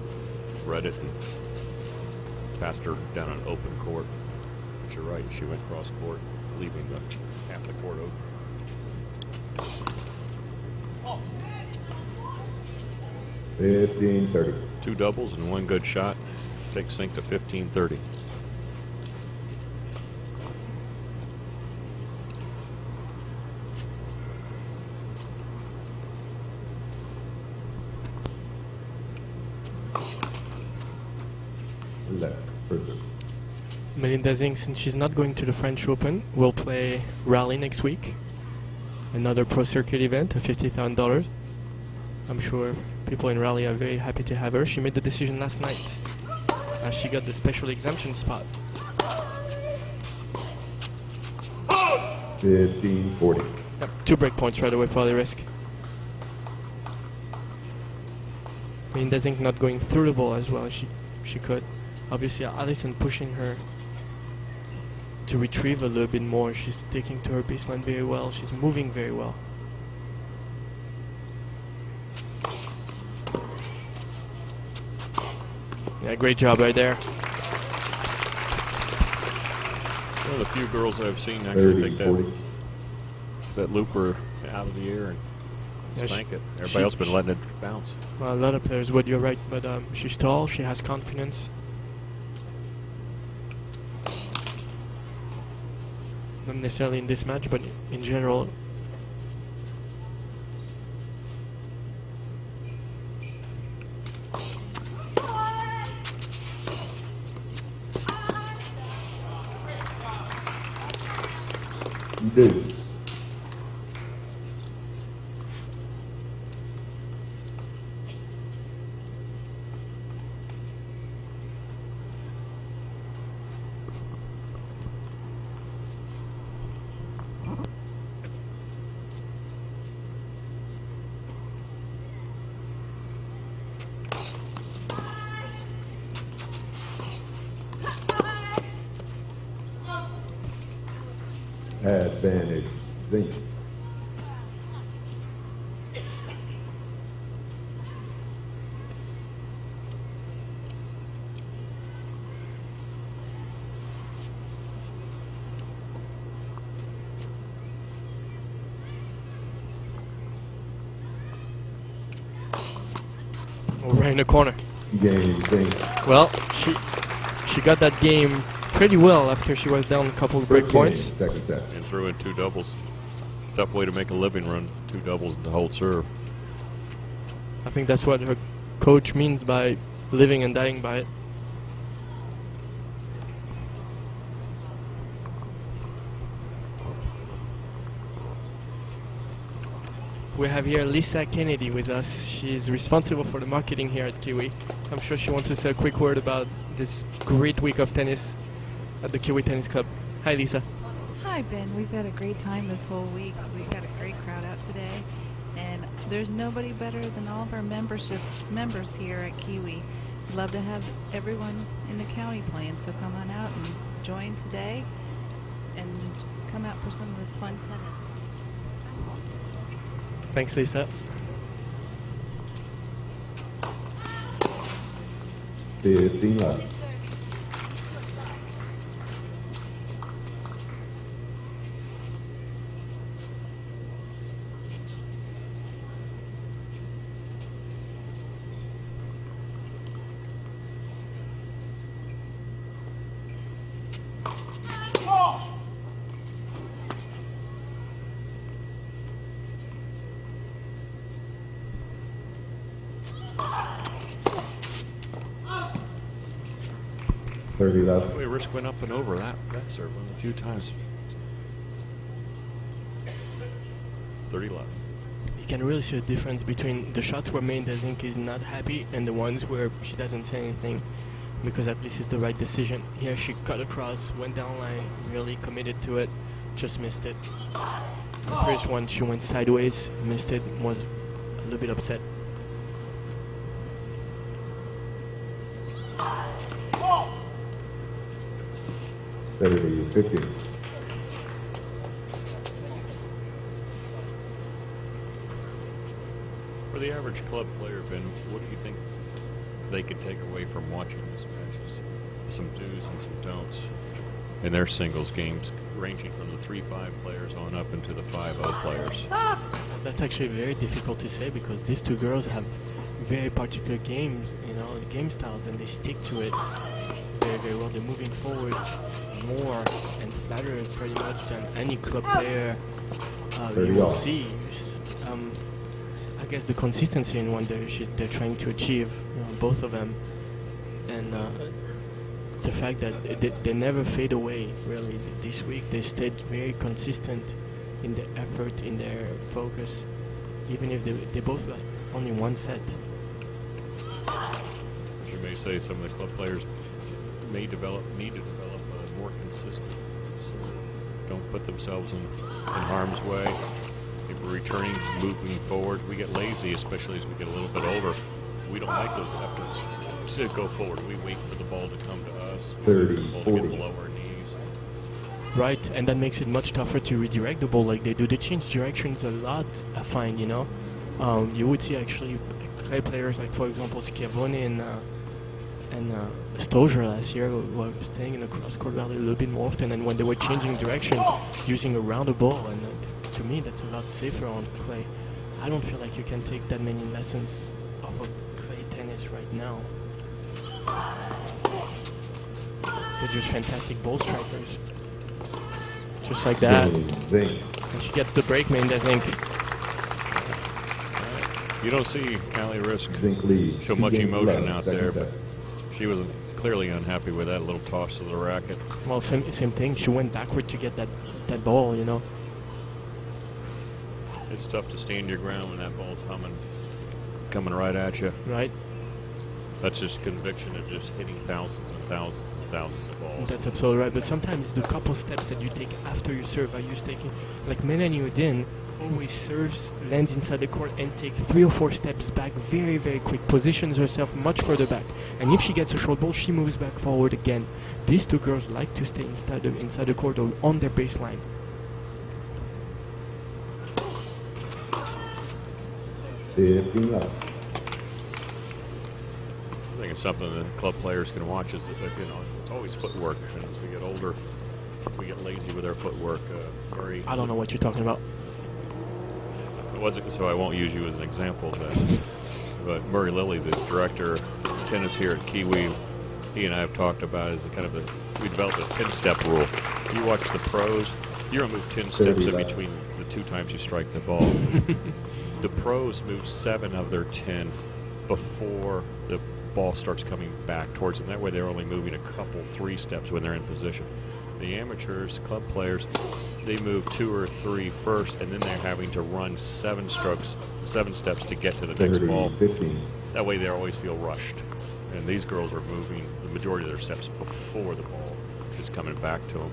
Read it and passed her down an open court. But you're right. She went cross court, leaving half the court open. Oh. 15-30. 2 doubles and 1 good shot. Takes CZINK to 15-30. Left, first. Melinda-Zinc, since she's not going to the French Open, will play Rally next week. Another Pro Circuit event, a $50,000. I'm sure people in Raleigh are very happy to have her. She made the decision last night as she got the special exemption spot. 15-40. Yep, 2 break points right away for the risk. Melinda-Zinc not going through the ball as well as she could. Obviously, Alison pushing her to retrieve a little bit more. She's sticking to her baseline very well. She's moving very well. Yeah, great job right there. One of the few girls I've seen actually take that looper out of the air and spank it. Everybody else been letting it bounce. Well, a lot of players would, you're right, but she's tall, she has confidence. Not necessarily in this match, but in general. Deuce. Advantage, Zinc. Right in the corner. Game, Zinc. Well, she got that game pretty well after she was down a couple of break points. And threw in 2 doubles. Tough way to make a living, run 2 doubles to hold serve. I think that's what her coach means by living and dying by it. We have here Lisa Kennedy with us. She's responsible for the marketing here at Kiwi. I'm sure she wants to say a quick word about this great week of tennis at the Kiwi Tennis Club. Hi, Lisa. Hi, Ben. We've had a great time this whole week. We've got a great crowd out today, and there's nobody better than all of our members here at Kiwi. We'd love to have everyone in the county playing, so come on out and join today and come out for some of this fun tennis. Thanks, Lisa. left. Left. The way Risk went up and over that serve a few times. 30 left. You can really see a difference between the shots where Melinda-Zinc is not happy and the ones where she doesn't say anything, because at least it's the right decision. Here she cut across, went down line, really committed to it, just missed it. The previous one she went sideways, missed it, was a little bit upset. For the average club player, Ben, what do you think they could take away from watching these matches? Some do's and some don'ts in their singles games, ranging from the 3-5 players on up into the 5-0 players. That's actually very difficult to say, because these two girls have very particular games, game styles, and they stick to it very, very well. They're moving forward more and flatter pretty much than any club player you will see. I guess the consistency in one they're trying to achieve, both of them, and the fact that they never fade away. Really, this week they stayed very consistent in their effort, in their focus, even if they both lost only one set. As you may say, some of the club players need to develop a more consistent serve. Don't put themselves in harm's way. If we're returning, moving forward, we get lazy, especially as we get a little bit older. We don't make those efforts to go forward. We wait for the ball to come to us. 30, the ball to get below our knees. Right, and that makes it much tougher to redirect the ball like they do. They change directions a lot, I find, you know. You would see actually clay players like, for example, Schiavone and Stoger last year were staying in the cross-court valley a little bit more often, and when they were changing direction, using a rounder ball, and to me that's a lot safer on clay. I don't feel like you can take that many lessons off of clay tennis right now. They're just fantastic ball strikers. Just like that. And she gets the break, Mela-Zinc. You don't see Ali RISKE show much emotion out there, but she was clearly unhappy with that little toss to the racket. Well, same thing. She went backward to get that ball, you know. It's tough to stand your ground when that ball's coming right at you. Right. That's just conviction of just hitting thousands and thousands and thousands of balls. That's absolutely right. But sometimes the couple steps that you take after you serve, are you taking, like Melinda always serves, lands inside the court, and take 3 or 4 steps back very, very quick, positions herself much further back. And if she gets a short ball, she moves back forward again. These two girls like to stay inside the court or on their baseline. I think it's something that club players can watch. Is that, you know, it's always footwork, and as we get older, we get lazy with our footwork. I don't know what you're talking about. It wasn't, so I won't use you as an example. But Murray Lilly, the director of tennis here at Kiwi, he and I have talked about is we developed a 10-step rule. You watch the pros, you're gonna move 10 steps in between the 2 times you strike the ball. The pros move 7 of their 10 before the ball starts coming back towards them. That way they're only moving a couple, 3 steps when they're in position. The amateurs, club players, they move 2 or 3 first, and then they're having to run 7 steps to get to the next ball. 15. That way they always feel rushed. And these girls are moving the majority of their steps before the ball is coming back to them.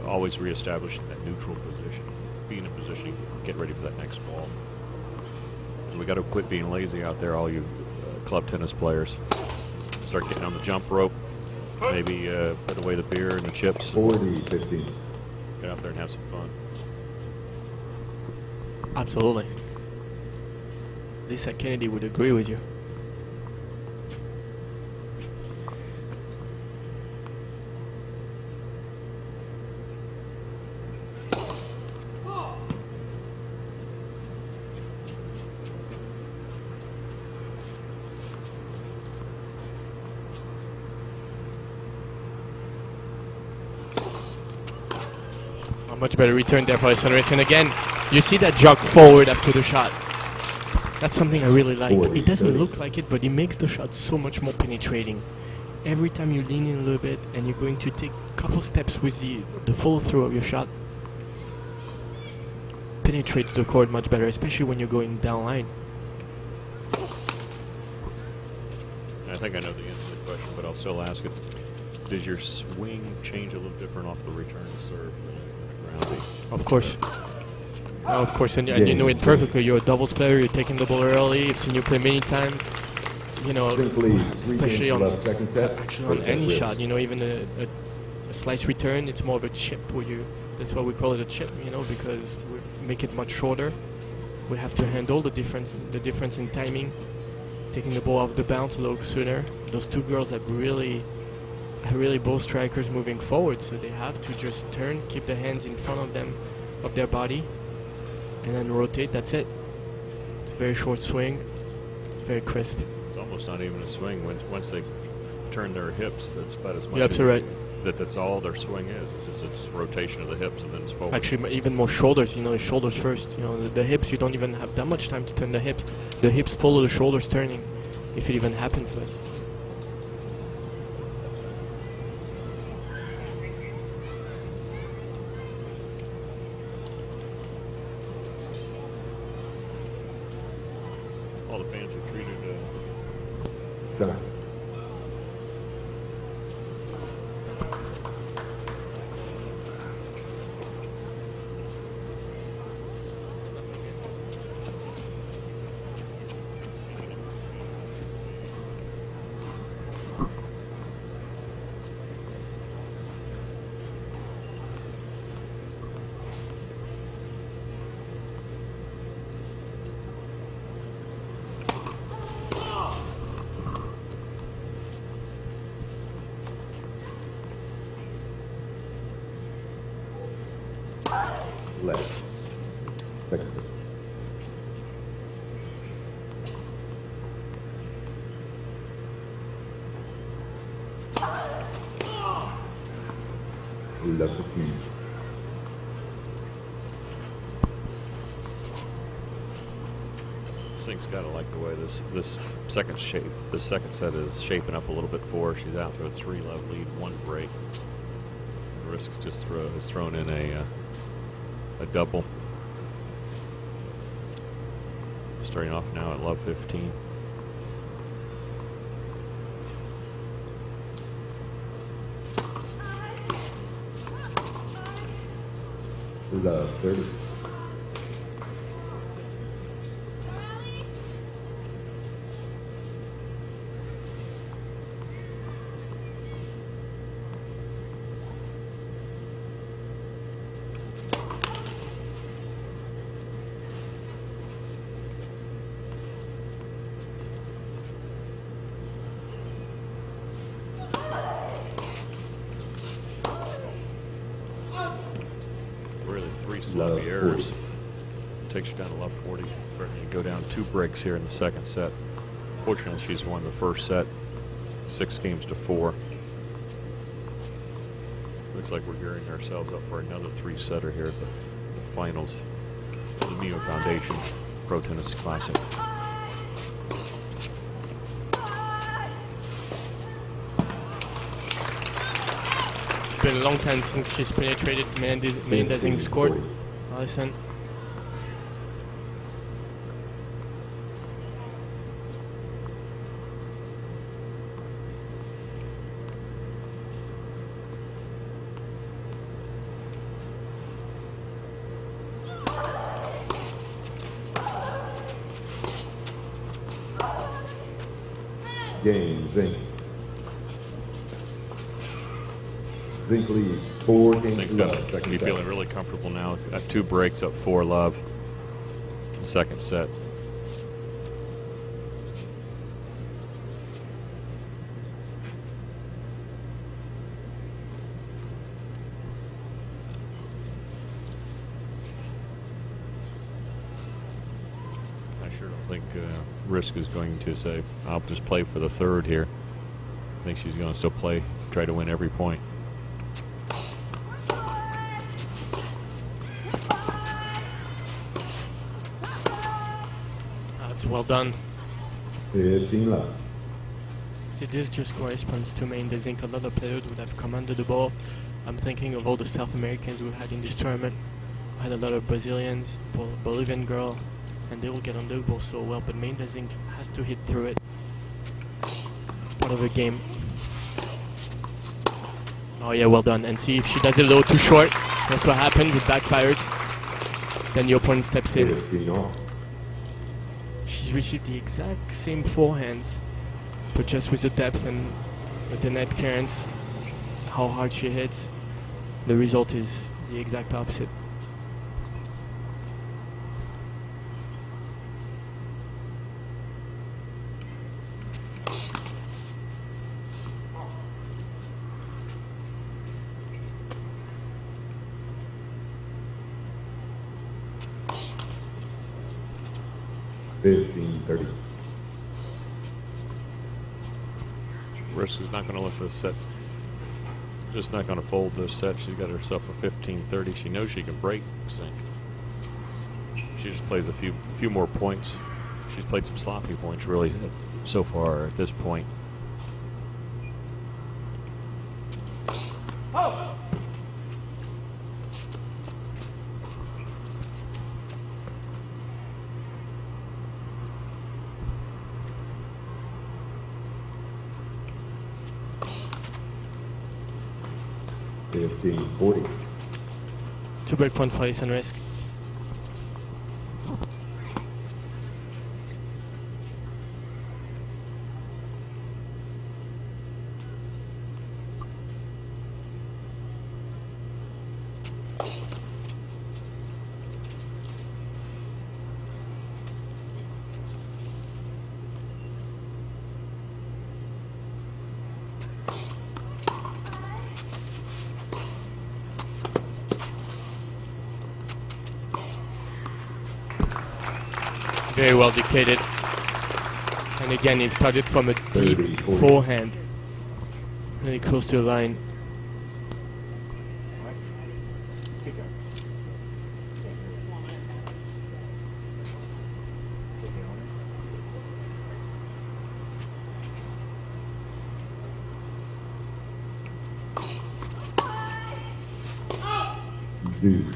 Always reestablishing that neutral position, being in position, get ready for that next ball. So we got to quit being lazy out there, all you club tennis players. Start getting on the jump rope. Maybe put away the beer and the chips. 40-15. Get out there and have some fun. Absolutely. Lisa Kennedy would agree with you. Much better return there for Alison. And again, you see that jog forward after the shot. That's something I really like. It doesn't look like it, but it makes the shot so much more penetrating. Every time you lean in a little bit and you're going to take a couple steps with the follow through of your shot, penetrates the court much better, especially when you're going down line. I think I know the answer to the question, but I'll still ask it. Does your swing change a little different off the return to serve? Of course. Of course, and you know it perfectly. You're a doubles player, you're taking the ball early, I've seen you play many times. You know, especially on any shot, you know, even a slice return, it's more of a chip that's why we call it a chip, you know, because we make it much shorter. We have to handle the difference in timing, taking the ball off the bounce a little sooner. Those two girls have really both strikers moving forward, so they have to just turn, keep the hands in front of them, of their body, and then rotate. That's it. It's a very short swing. It's very crisp. It's almost not even a swing. Once they turn their hips, that's about as much. You're absolutely right. That's all their swing is. It's just rotation of the hips and then it's forward. Actually, even more shoulders. You know, the shoulders first. You know, the hips. You don't even have that much time to turn the hips. The hips follow the shoulders turning, if it even happens. But All the fans are treated. Done. Left. Second. Left 15. Zink's gotta like the way this second set is shaping up a little bit for her. She's out to a 3-love lead, 1 break. RISKE just has thrown in a double. Starting off now at love 15. Love 30. Sloppy errors. Takes you down to love 40. You go down 2 breaks here in the second set. Fortunately, she's won the first set 6 games to 4. Looks like we're gearing ourselves up for another 3-setter here at the finals of the Mima Foundation Pro Tennis Classic. It's been a long time since she's penetrated Melinda-Zinc's court. Alison. Game, Zink. Zink leads 4 games Zink's to love. gonna be feeling really comfortable now. Got 2 breaks up 4-love. Second set. I sure don't think RISKE is going to say, I'll just play for the third here. I think she's going to still play, try to win every point. That's well done. 15 love. See, this just corresponds to Melinda-Zinc. A lot of players would have commanded the ball. I'm thinking of all the South Americans we had in this tournament. I had a lot of Brazilians, Bolivian girl, and they will get on the ball so well, but Melinda-Zinc has to hit through it. It's part of the game. Oh yeah, well done. And see, if she does it a little too short, that's what happens, it backfires. Then the opponent steps in. She's received the exact same forehands, but just with the depth and with the net clearance, how hard she hits, the result is the exact opposite. RISKE is not going to let this set, just not going to fold this set. She's got herself a 15-30. She knows she can break Zink. She just plays a few more points. She's played some sloppy points really so far at this point. 15-40. 2 break point for Alison RISKE. Very well dictated. And again, it started from a deep forehand. Really close to the line. Deuce.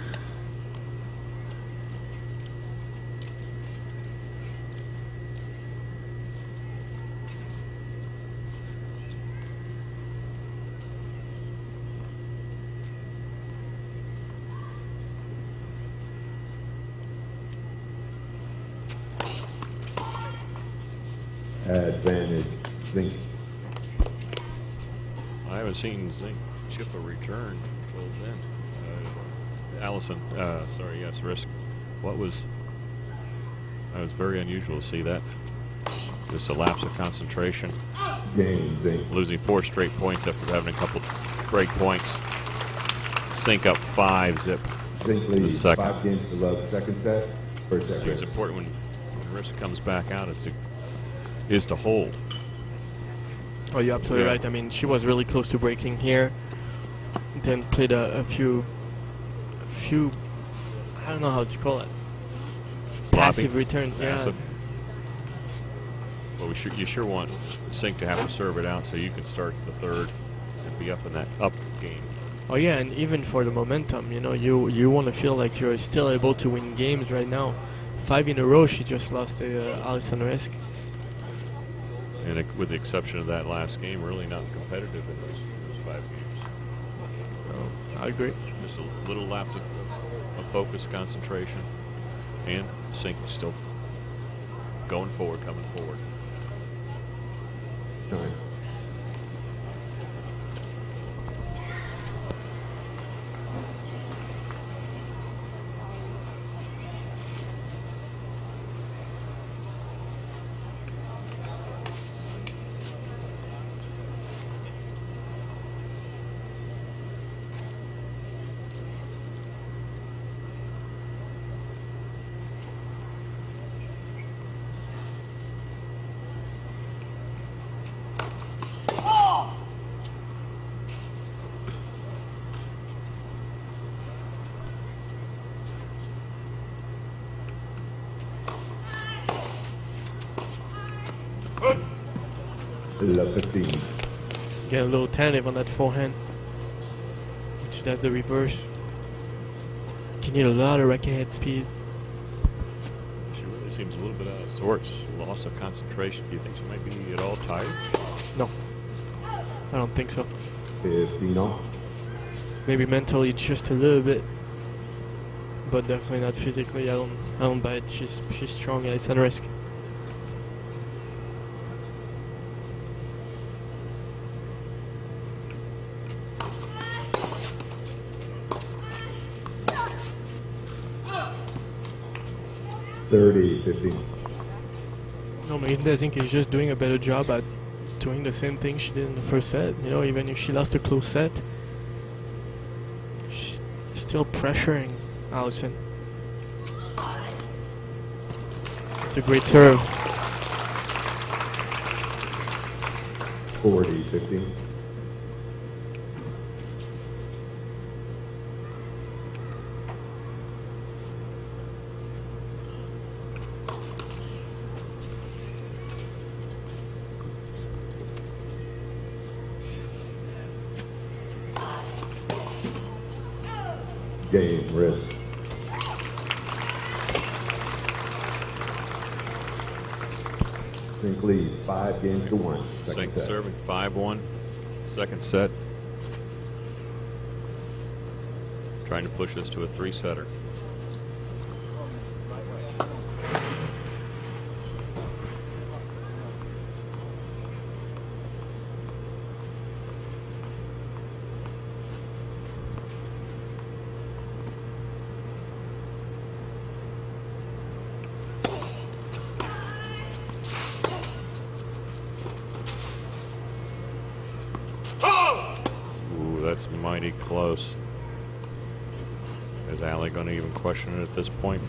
Advantage, Zink. I haven't seen Zink chip a return until then. Alison, sorry, yes, RISKE. That was very unusual to see that. Just a lapse of concentration. Game, Zink. Losing 4 straight points after having a couple break points. Zink up 5-zip. Zink leads second. 5 games to love. Second set. First set. It's important when RISKE comes back out is to hold. Oh, you're absolutely right. I mean, she was really close to breaking here. Then played a few, I don't know how to call it. Passive return. Passive. Yeah. Well, you sure want Zink to have to serve it out so you can start the third and be up in that up game. Oh yeah, and even for the momentum, you know, you want to feel like you're still able to win games right now. 5 in a row, she just lost to Alison RISKE. And with the exception of that last game, really not competitive in those 5 games. Oh, I agree. Just a little lapse of focus, concentration, and Zink still going forward, coming forward. Time. Love 15. Get a little tentative on that forehand. Which does the reverse. You need a lot of racket head speed. She really seems a little bit out of sorts. Loss of concentration. Do you think she might be at all tired? No. I don't think so. 15 off. Maybe mentally just a little bit. But definitely not physically. I don't buy it. She's strong, Alison RISKE. No, Melinda-Zinc is just doing a better job at doing the same thing she did in the first set. You know, even if she lost a close set, she's still pressuring Alison. It's a great serve. 40-15. Game, RISKE. Zink lead 5 games to 1. Zink serving 5-1. Second set. trying to push us to a 3-setter. That's mighty close. Is Ali going to even question it at this point?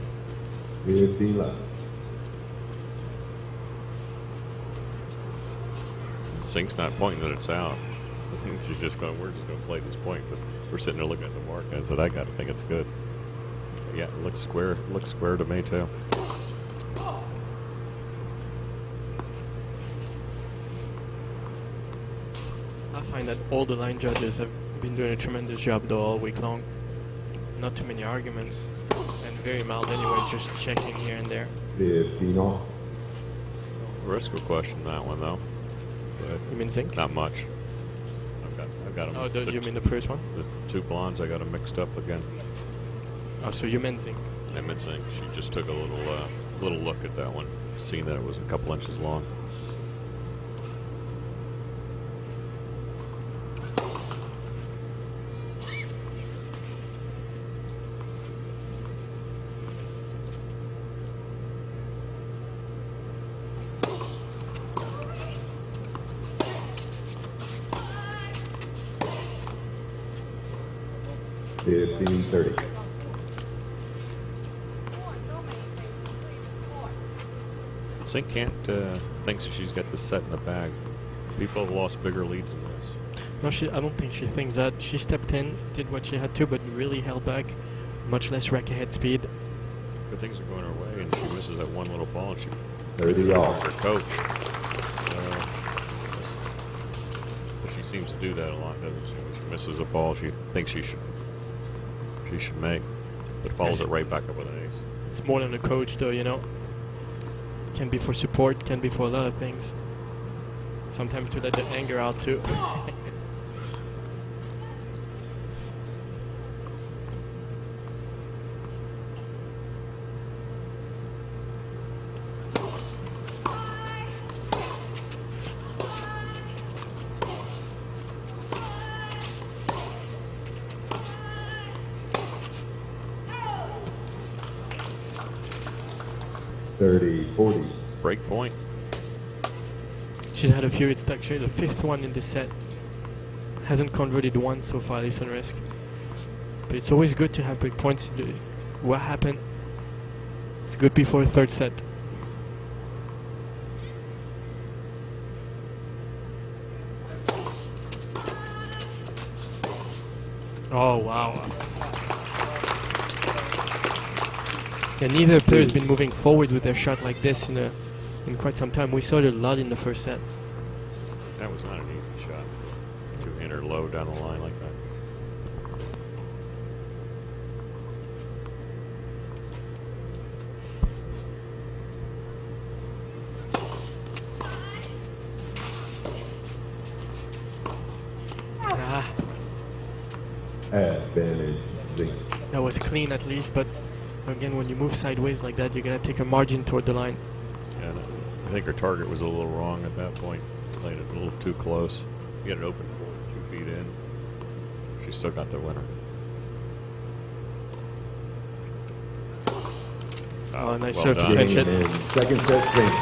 Zink's not pointing that it's out. She's just going, we're just going to play this point. But we're sitting there looking at the mark, and I said, I got to think it's good. But yeah, it looks square. It looks square to me, too. I find that all the line judges have been doing a tremendous job though all week long. Not too many arguments, and very mild anyway, just checking here and there. Risk will question that one though. But you mean Zink? Not much. I've got them. Oh, you mean the first one? The 2 blondes, I got them mixed up again. Oh, so you meant Zink? I meant Zink. She just took a little look at that one, seeing that it was a couple inches long. Zink can't thinks she's got this set in the bag. People have lost bigger leads than this. No, I don't think she thinks that. She stepped in, did what she had to, but really held back. Much less rack ahead speed. But things are going her way, and she misses that one little ball, and she 30 off. Her coach. She seems to do that a lot, doesn't she? When she misses a ball, she thinks she should make, but follows it right back up with an ace. It's more than a coach, though, you know. Can be for support, can be for a lot of things. Sometimes to let the anger out too. Break point. She's had a few hits, actually the 5th one in this set. Hasn't converted one so far, Alison RISKE. But it's always good to have break points. What happened? It's good before the 3rd set. Oh wow. And neither player has been moving forward with their shot like this in quite some time. We saw it a lot in the 1st set. That was not an easy shot to enter low down the line like that. Ah. Advantage Zink. That was clean at least, but again, when you move sideways like that, you're going to take a margin toward the line. Yeah, I think her target was a little wrong at that point. Played it a little too close. You get it open 2 feet in. She still got the winner. Oh, nice well serve to pinch it. Second set Zink.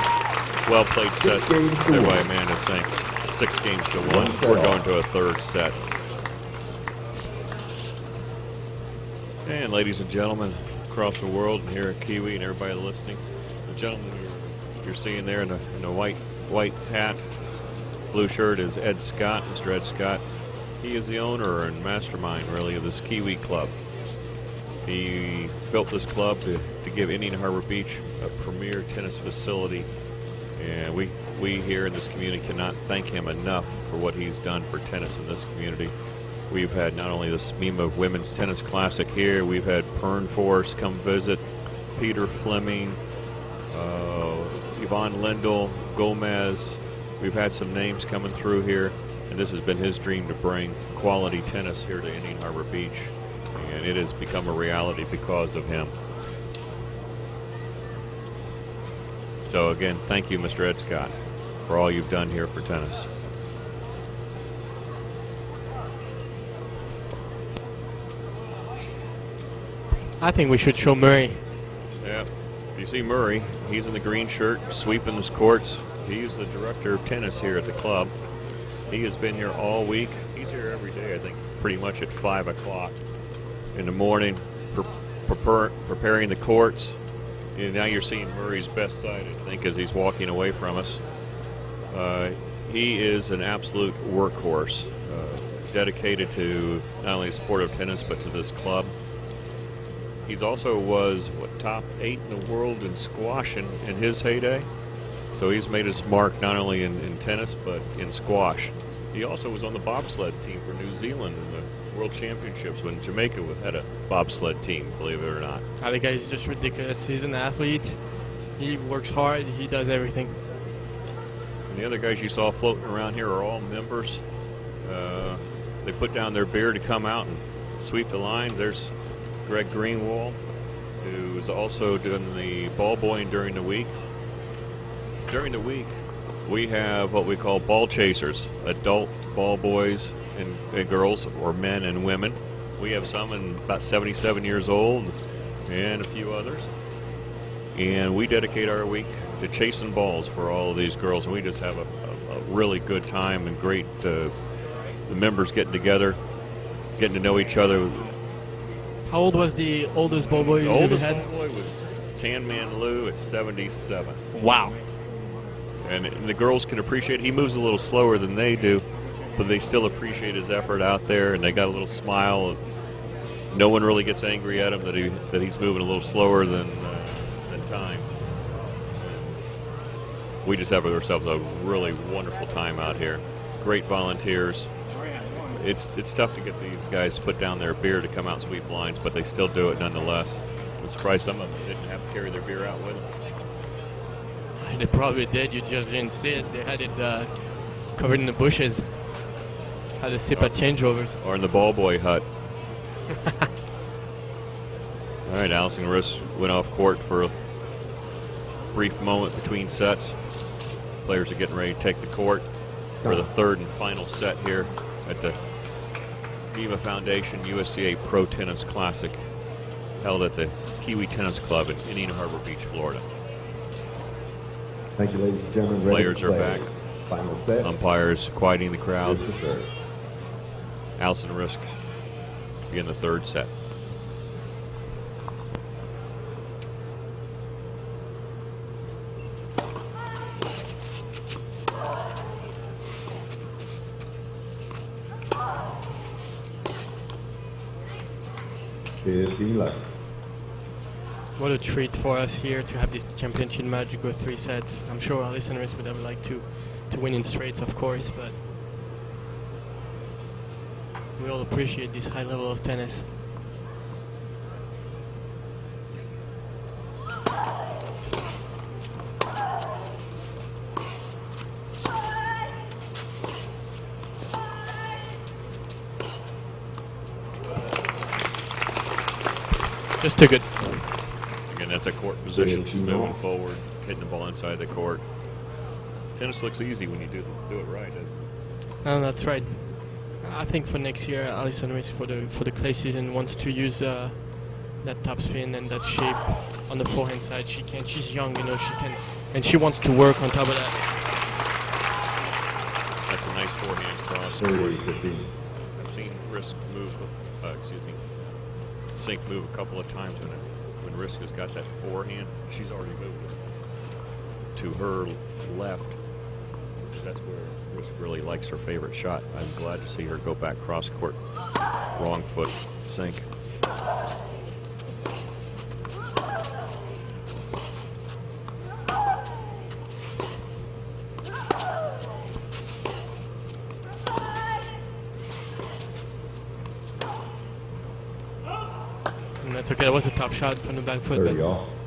Well played set there by Amanda Zink. 6 games to 1. We're going to a 3rd set. And ladies and gentlemen, across the world and here at Kiwi and everybody listening, the gentleman you're seeing there in the white hat, blue shirt is Ed Scott, Mr. Ed Scott. He is the owner and mastermind, really, of this Kiwi club. He built this club to give Indian Harbor Beach a premier tennis facility, and we here in this community cannot thank him enough for what he's done for tennis in this community. We've had not only this Mima Women's Tennis Classic here, we've had Pern Force come visit, Peter Fleming, Yvonne Lendl, Gomez. We've had some names coming through here, and this has been his dream to bring quality tennis here to Indian Harbor Beach. and it has become a reality because of him. So again, thank you, Mr. Ed Scott, for all you've done here for tennis. I think we should show Murray. Yeah, you see Murray, he's in the green shirt, sweeping his courts. He's the director of tennis here at the club. He has been here all week. He's here every day, I think, pretty much at 5 o'clock in the morning, preparing the courts. And now you're seeing Murray's best side, I think, as he's walking away from us. He is an absolute workhorse, dedicated to not only the sport of tennis, but to this club. He's also was, what, top 8 in the world in squash in his heyday. So he's made his mark not only in tennis, but in squash. He also was on the bobsled team for New Zealand in the World Championships when Jamaica had a bobsled team, believe it or not. I think he's just ridiculous. He's an athlete. He works hard. He does everything. And the other guys you saw floating around here are all members. They put down their beer to come out and sweep the line. There's Greg Greenwald, who is also doing the ball boying during the week. During the week, we have what we call ball chasers, adult ball boys and girls, or men and women. We have some in about 77 years old and a few others. And we dedicate our week to chasing balls for all of these girls, and we just have a really good time and great the members getting together, getting to know each other. How old was the oldest ball boy you ever had? The oldest ball boy was Tan Man Lou at 77. Wow. And the girls can appreciate it. He moves a little slower than they do, but they still appreciate his effort out there, and they got a little smile. No one really gets angry at him that he's moving a little slower than time. We just have ourselves a really wonderful time out here. Great volunteers. It's tough to get these guys to put down their beer to come out and sweep lines, but they still do it nonetheless. I'm surprised some of them didn't have to carry their beer out with them. They probably did. You just didn't see it. They had it covered in the bushes. Had a sip at changeovers. Or in the ball boy hut. All right, Alison Risk went off court for a brief moment between sets. Players are getting ready to take the court for the third and final set here at the Mima Foundation USTA Pro Tennis Classic, held at the Kiwi Tennis Club in Indian Harbor Beach, Florida. Thank you, ladies and gentlemen. Players are back. Final set. Umpires quieting the crowd. Here's the third. Alison Risk begin the third set. What a treat for us here to have this championship match go 3 sets. I'm sure our listeners would have liked to win in straights, of course, but we all appreciate this high level of tennis. Just took it. Again, that's a court position. She's moving forward, hitting the ball inside the court. Tennis looks easy when you do it right, doesn't it? No, that's right. I think for next year, Alison Risk for the clay season wants to use that topspin and that shape on the forehand side. She can. She's young, you know. She can, and she wants to work on top of that. That's a nice forehand cross. 30-15. I've seen Risk move. CZINK move a couple of times when Risk has got that forehand. She's already moved it to her left. That's where Risk really likes her favorite shot. I'm glad to see her go back cross court. Wrong foot sink. And that's okay. That was a top shot from the back foot, but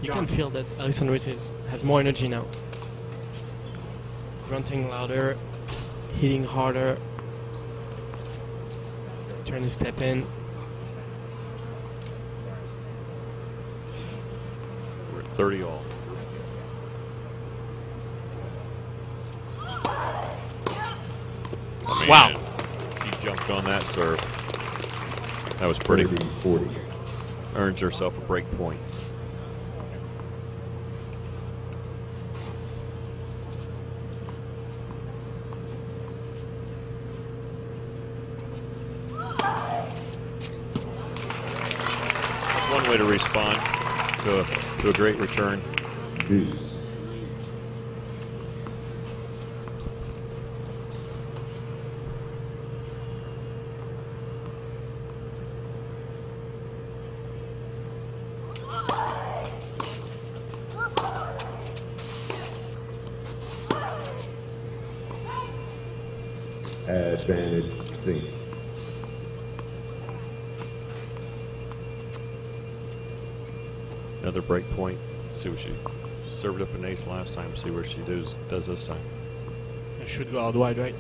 you can feel that Alison Risk has more energy now. Grunting louder, hitting harder, trying to step in. 30 all. Oh, man. Wow. She jumped on that serve. That was pretty. 40. Earns herself a break point. One way to respond to a great return. Deuce. Advantage zinc. Another break point. See what she served up an ace last time. See where she does this time. I should go out wide, right?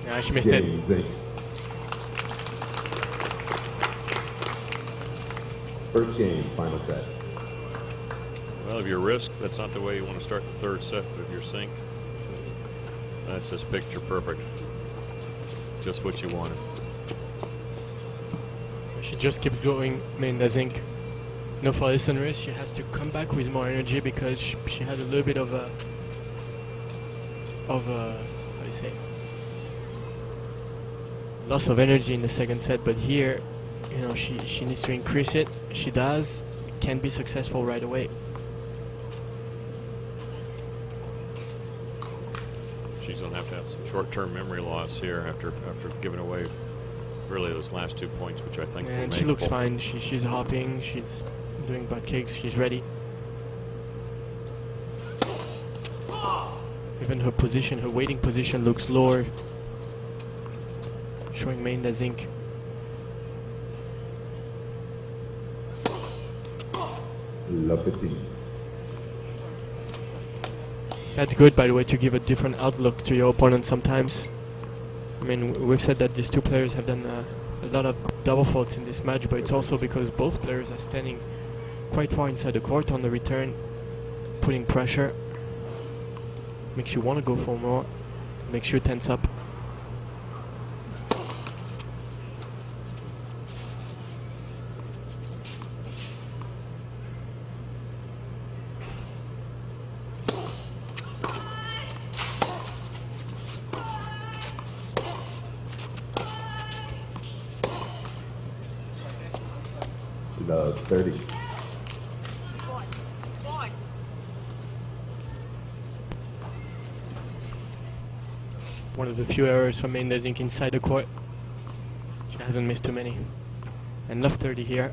Yeah, she missed it. Zinc. First game, final set. Well, if you're risk, that's not the way you want to start the third set. But if you're sink, that's just picture perfect. Just what you wanted. She just keeps going, Melinda-Zinc. No, for Alison risk, she has to come back with more energy because she had a little bit of a how do you say, loss of energy in the second set. But here, you know, she needs to increase it. She does. Can be successful right away. She's gonna have some short-term memory loss here after giving away really those last 2 points, which I think. And she looks fine. She's hopping. She's doing butt kicks. She's ready. Even her position, her waiting position, looks lower, showing Melinda-Zinc. That's good, by the way, to give a different outlook to your opponent sometimes. I mean, we've said that these two players have done a lot of double faults in this match, but it's also because both players are standing quite far inside the court on the return, putting pressure. Makes you want to go for more, makes you tense up. The 30. One of the few errors from Melinda-Zinc inside the court. She hasn't missed too many. And love 30 here.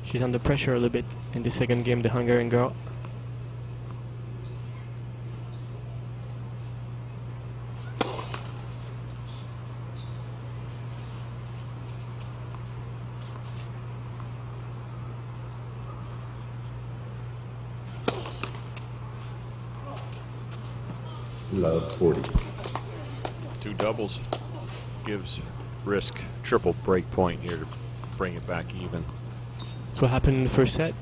She's under pressure a little bit in the second game, the Hungarian girl. Love 40. Two doubles gives risk triple break point here to bring it back even. That's what happened in the first set.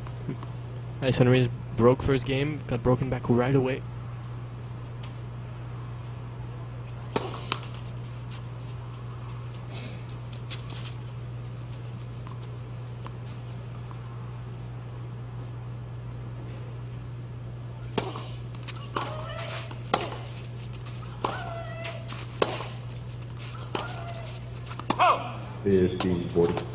Alison Riz broke first game, got broken back right away. Oh! 15-40.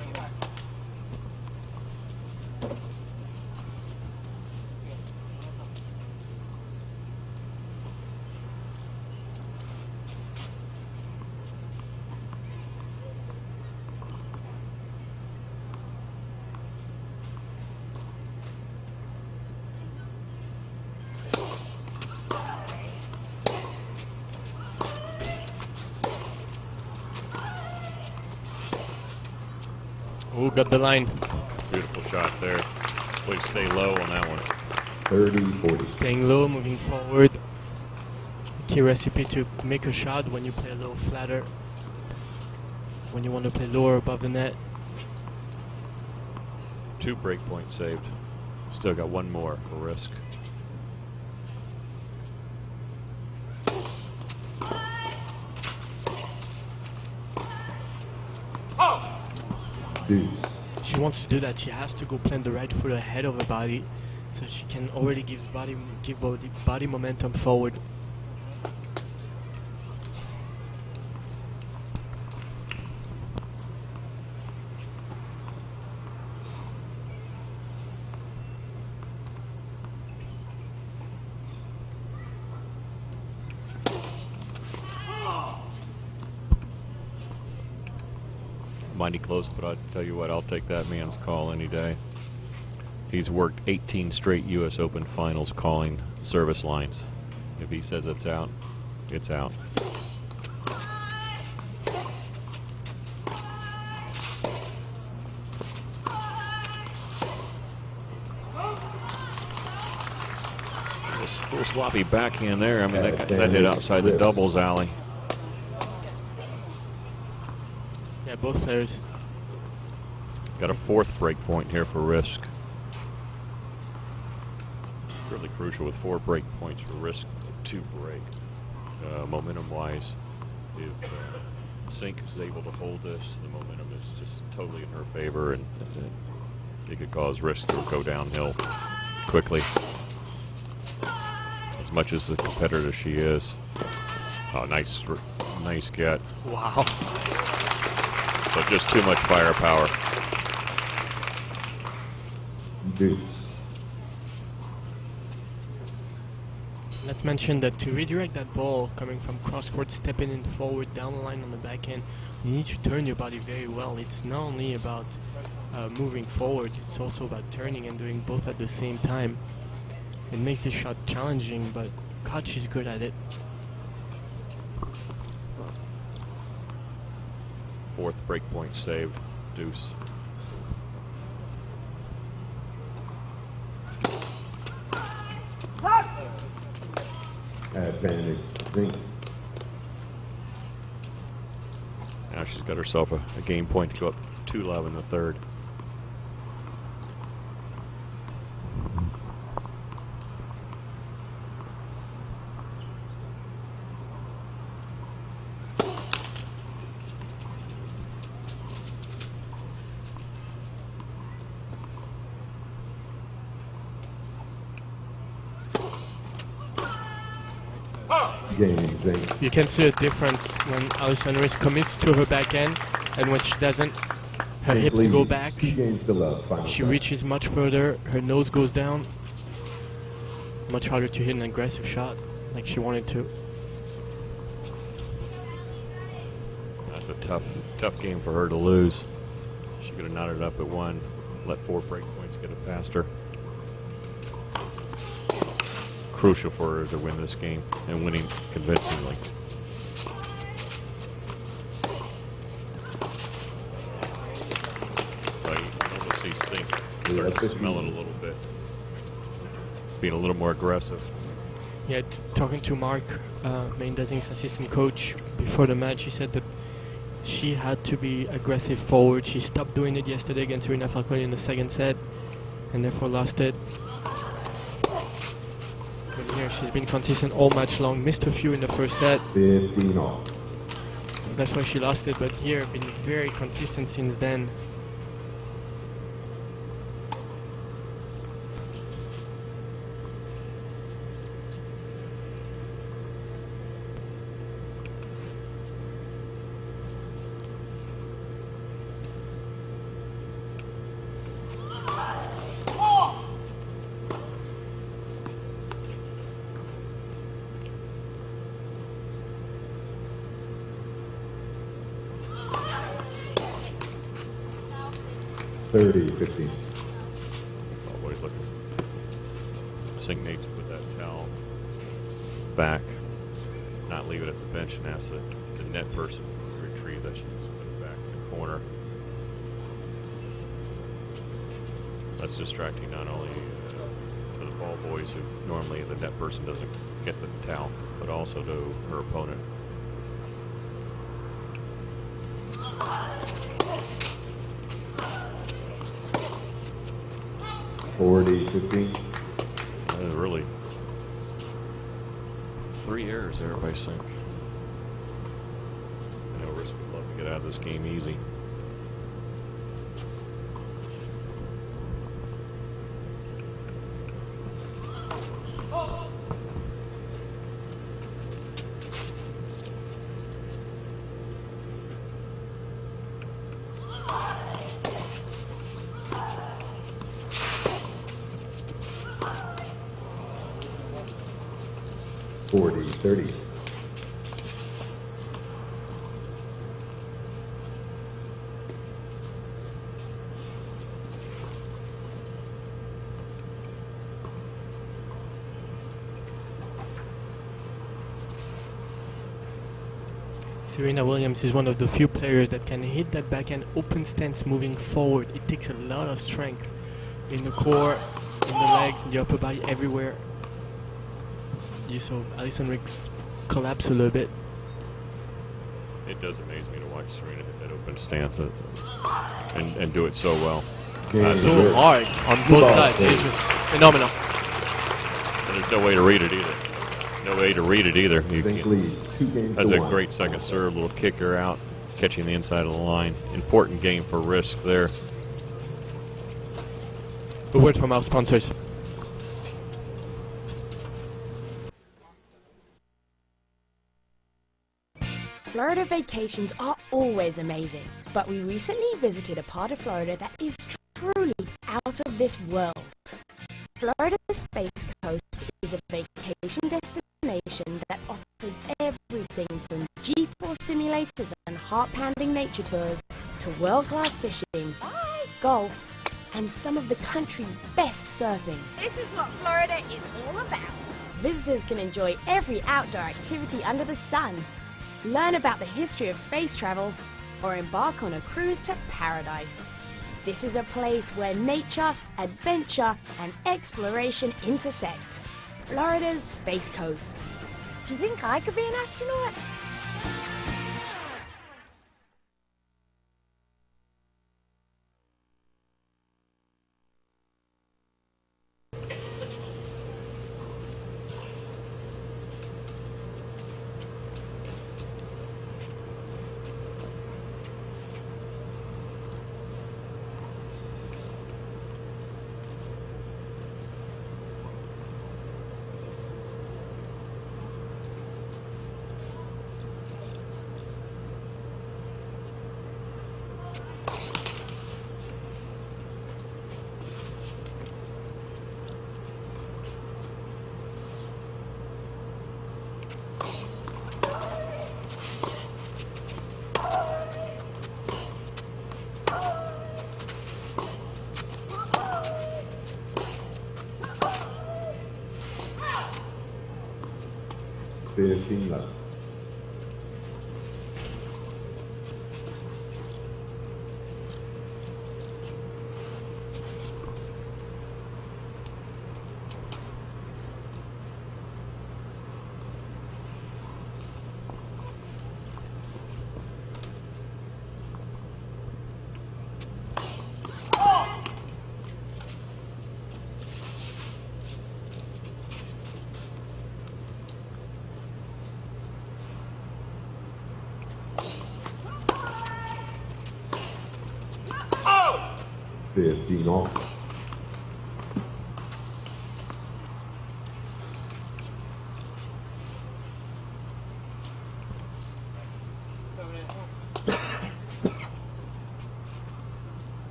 Oh, got the line. Beautiful shot there. Please stay low on that one. 30-40. Staying low, moving forward. Key recipe to make a shot when you play a little flatter. When you want to play lower above the net. 2 break points saved. Still got 1 more for risk. Deuce. She wants to do that. She has to go plant the right foot ahead of her body, so she can already give body momentum forward. Mighty close, but I'll tell you what, I'll take that man's call any day. He's worked 18 straight U.S. Open finals calling service lines. If he says it's out, it's out. A little sloppy backhand there. I mean, that hit outside the doubles alley. Yeah, both players. Got a 4th break point here for risk. Really crucial with 4 break points for risk to break. Momentum-wise, if CZINK is able to hold this, the momentum is just totally in her favor, and it could cause risk to go downhill quickly. As much as the competitor she is. Oh, nice get. Wow. So just too much firepower. Deuce. Let's mention that to redirect that ball coming from cross court, stepping in forward down the line on the backhand, you need to turn your body very well. It's not only about moving forward, it's also about turning and doing both at the same time. It makes the shot challenging, but God, she's good at it. 4th break point saved. Deuce. Advantage, CZINK. Now she's got herself a game point to go up 2-love in the 3rd. Game, CZINK. You can see a difference when Alison commits to her backhand, and when she doesn't, her hips go back. 2 games to love. Final She time. reaches much further, her nose goes down. Much harder to hit an aggressive shot like she wanted to. That's a tough game for her to lose. She could have knotted it up at 1, let 4 break points get it past her. Crucial for her to win this game, and winning convincingly. But you can almost see CZINK start to smell it a little bit, being a little more aggressive. Yeah, talking to Mark, Melinda-Zink's assistant coach, before the match, he said that she had to be aggressive forward. She stopped doing it yesterday against Irina Falconi in the 2nd set, and therefore lost it. But here, she's been consistent all match long. Missed a few in the 1st set. 15 all. That's why she lost it. But here, been very consistent since then. $30, 15. Always looking. CZINK needs to put that towel back, not leave it at the bench, and ask the net person to retrieve that. She needs to put it back in the corner. That's distracting not only to the ball boys, who normally the net person doesn't get the towel, but also to her opponent. 40-15. That is really 3 errors there by CZINK. I know Risk would love to get out of this game easy. $40-30. Serena Williams is one of the few players that can hit that backhand open stance moving forward. It takes a lot of strength in the core, in the legs, in the upper body, everywhere. You saw Alison Riggs collapse a little bit. It does amaze me to watch Serena hit that open stance and do it so well. So hard on both sides. It's just phenomenal. And there's no way to read it either. No way to read it either. That's a great second serve, little kicker out, catching the inside of the line. Important game for Risk there. A word from our sponsors. Florida vacations are always amazing, but we recently visited a part of Florida that is truly out of this world. Florida's Space Coast is a vacation destination that offers everything from G-force simulators and heart-pounding nature tours to world-class fishing, golf, and some of the country's best surfing. This is what Florida is all about. Visitors can enjoy every outdoor activity under the sun, learn about the history of space travel, or embark on a cruise to paradise. This is a place where nature, adventure, and exploration intersect. Florida's Space Coast. Do you think I could be an astronaut? left. Off.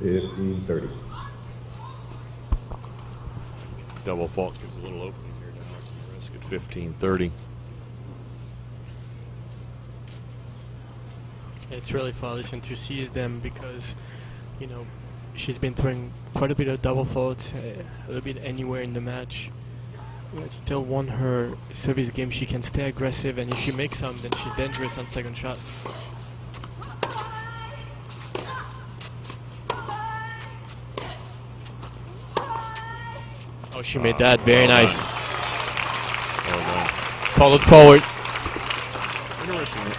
$15.30. Double fault gives a little opening here to Alison Risk at 15.30. It's really for Alison to seize them because, you know, she's been throwing quite a bit of double faults, a little bit anywhere in the match. Still won her service game. She can stay aggressive, and if she makes some, then she's dangerous on second shot. Oh, she made that. Very nice. Well done. Followed forward. Interesting.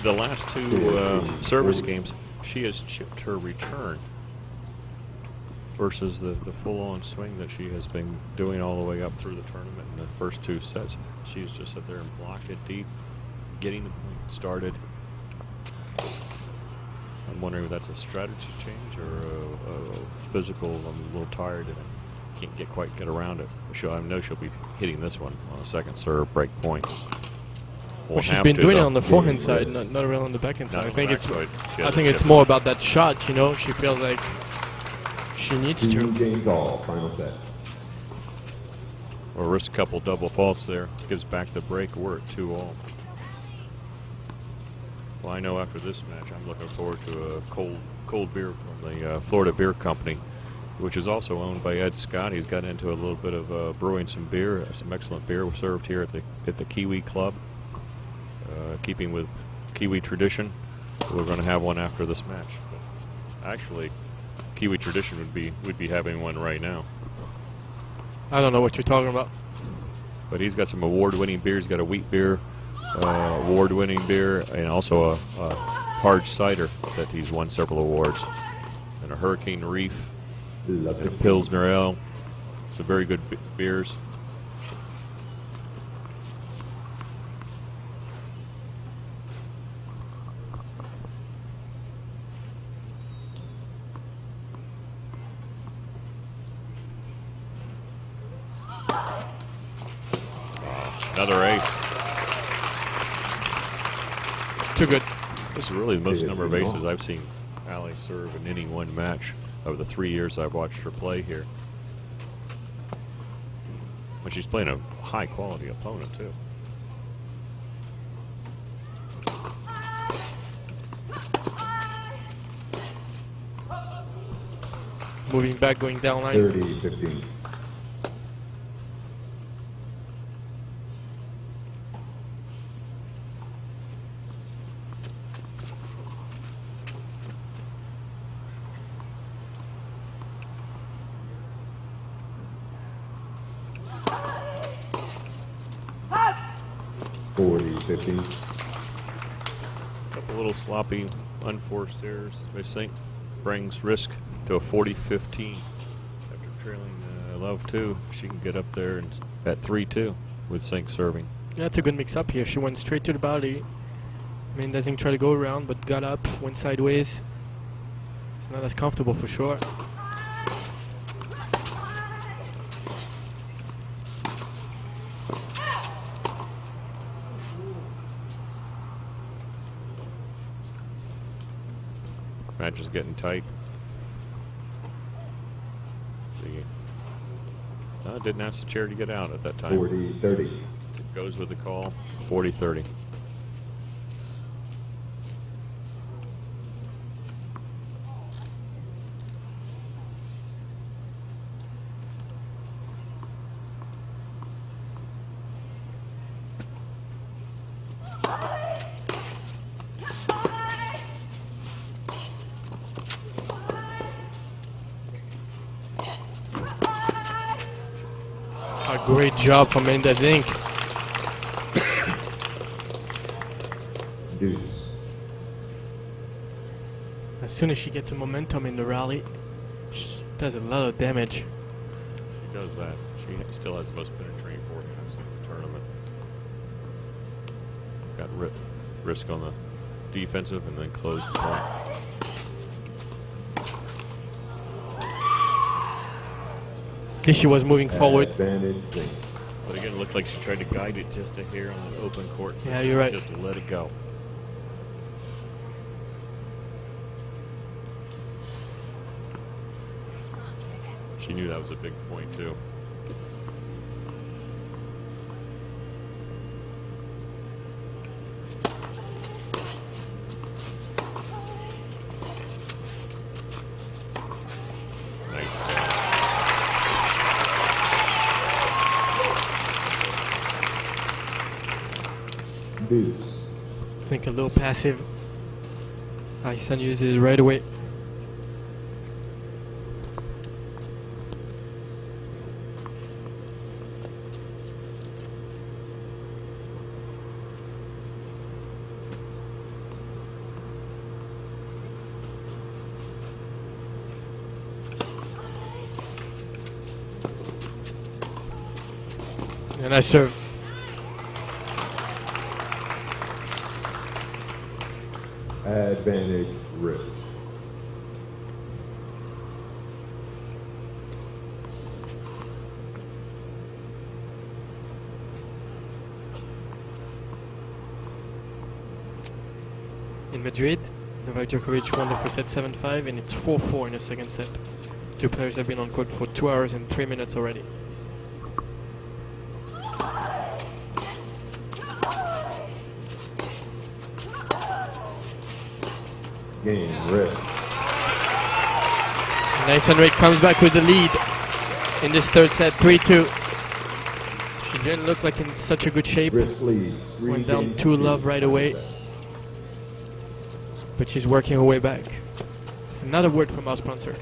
The last two service games, she has chipped her return versus the full-on swing that she has been doing all the way up through the tournament in the first two sets. She's just sat there and blocked it deep, getting the point started. I'm wondering if that's a strategy change or a physical. I'm a little tired and I can't quite get around it. I know she'll be hitting this one on a second serve break point. Well, she's been doing it on the forehand side, not really on the backhand side. I think it's more about that shot. You know, she feels like she needs to. Game ball, final set. Or risk a couple double faults there. Gives back the break. We're at 2-all. Well, I know after this match, I'm looking forward to a cold beer from the Florida Beer Company, which is also owned by Ed Scott. He's gotten into a little bit of brewing some beer, some excellent beer served here at the Kiwi Club. Keeping with Kiwi tradition, we're going to have one after this match. But actually, Kiwi tradition would be having one right now. I don't know what you're talking about. But he's got some award-winning beers. He's got a wheat beer, award-winning beer, and also a hard cider that he's won several awards. And a Hurricane Reef, and a Pilsner Ale. Some very good beers. Another ace. Too good. This is really the most number of aces I've seen Ali serve in any one match of the 3 years I've watched her play here. But she's playing a high-quality opponent, too. Moving back, going down line. 30-15. Couple little sloppy, unforced errors. They CZINK brings risk to a 40-15 after trailing Love 2. She can get up there and at 3-2 with CZINK serving. Yeah, that's a good mix-up here. She went straight to the body. Melinda-Zinc tried to go around, but got up, went sideways. It's not as comfortable for sure. Match is getting tight. Didn't ask the chair to get out at that time. 40-30. It goes with the call. 40-30. A great job from Melinda-Zinc. Deuce. As soon as she gets a momentum in the rally, she does a lot of damage. She does that. She still has the most penetrating forehands in the tournament. Got risk on the defensive and then closed the point. She was moving forward. But again, it looked like she tried to guide it just a hair on the open court. So yeah, you're right. Just let it go. She knew that was a big point, too. deuce. I think a little passive. Alison uses it right away. And I serve. Advantage risk. In Madrid, Novak Djokovic won the first set 7-5, and it's 4-4 in the second set. Two players have been on court for 2 hours and 3 minutes already. Game risk. Alison comes back with the lead in this third set, 3-2. She didn't look like in such a good shape. Went down 2-love right away. But she's working her way back. Another word from our sponsor.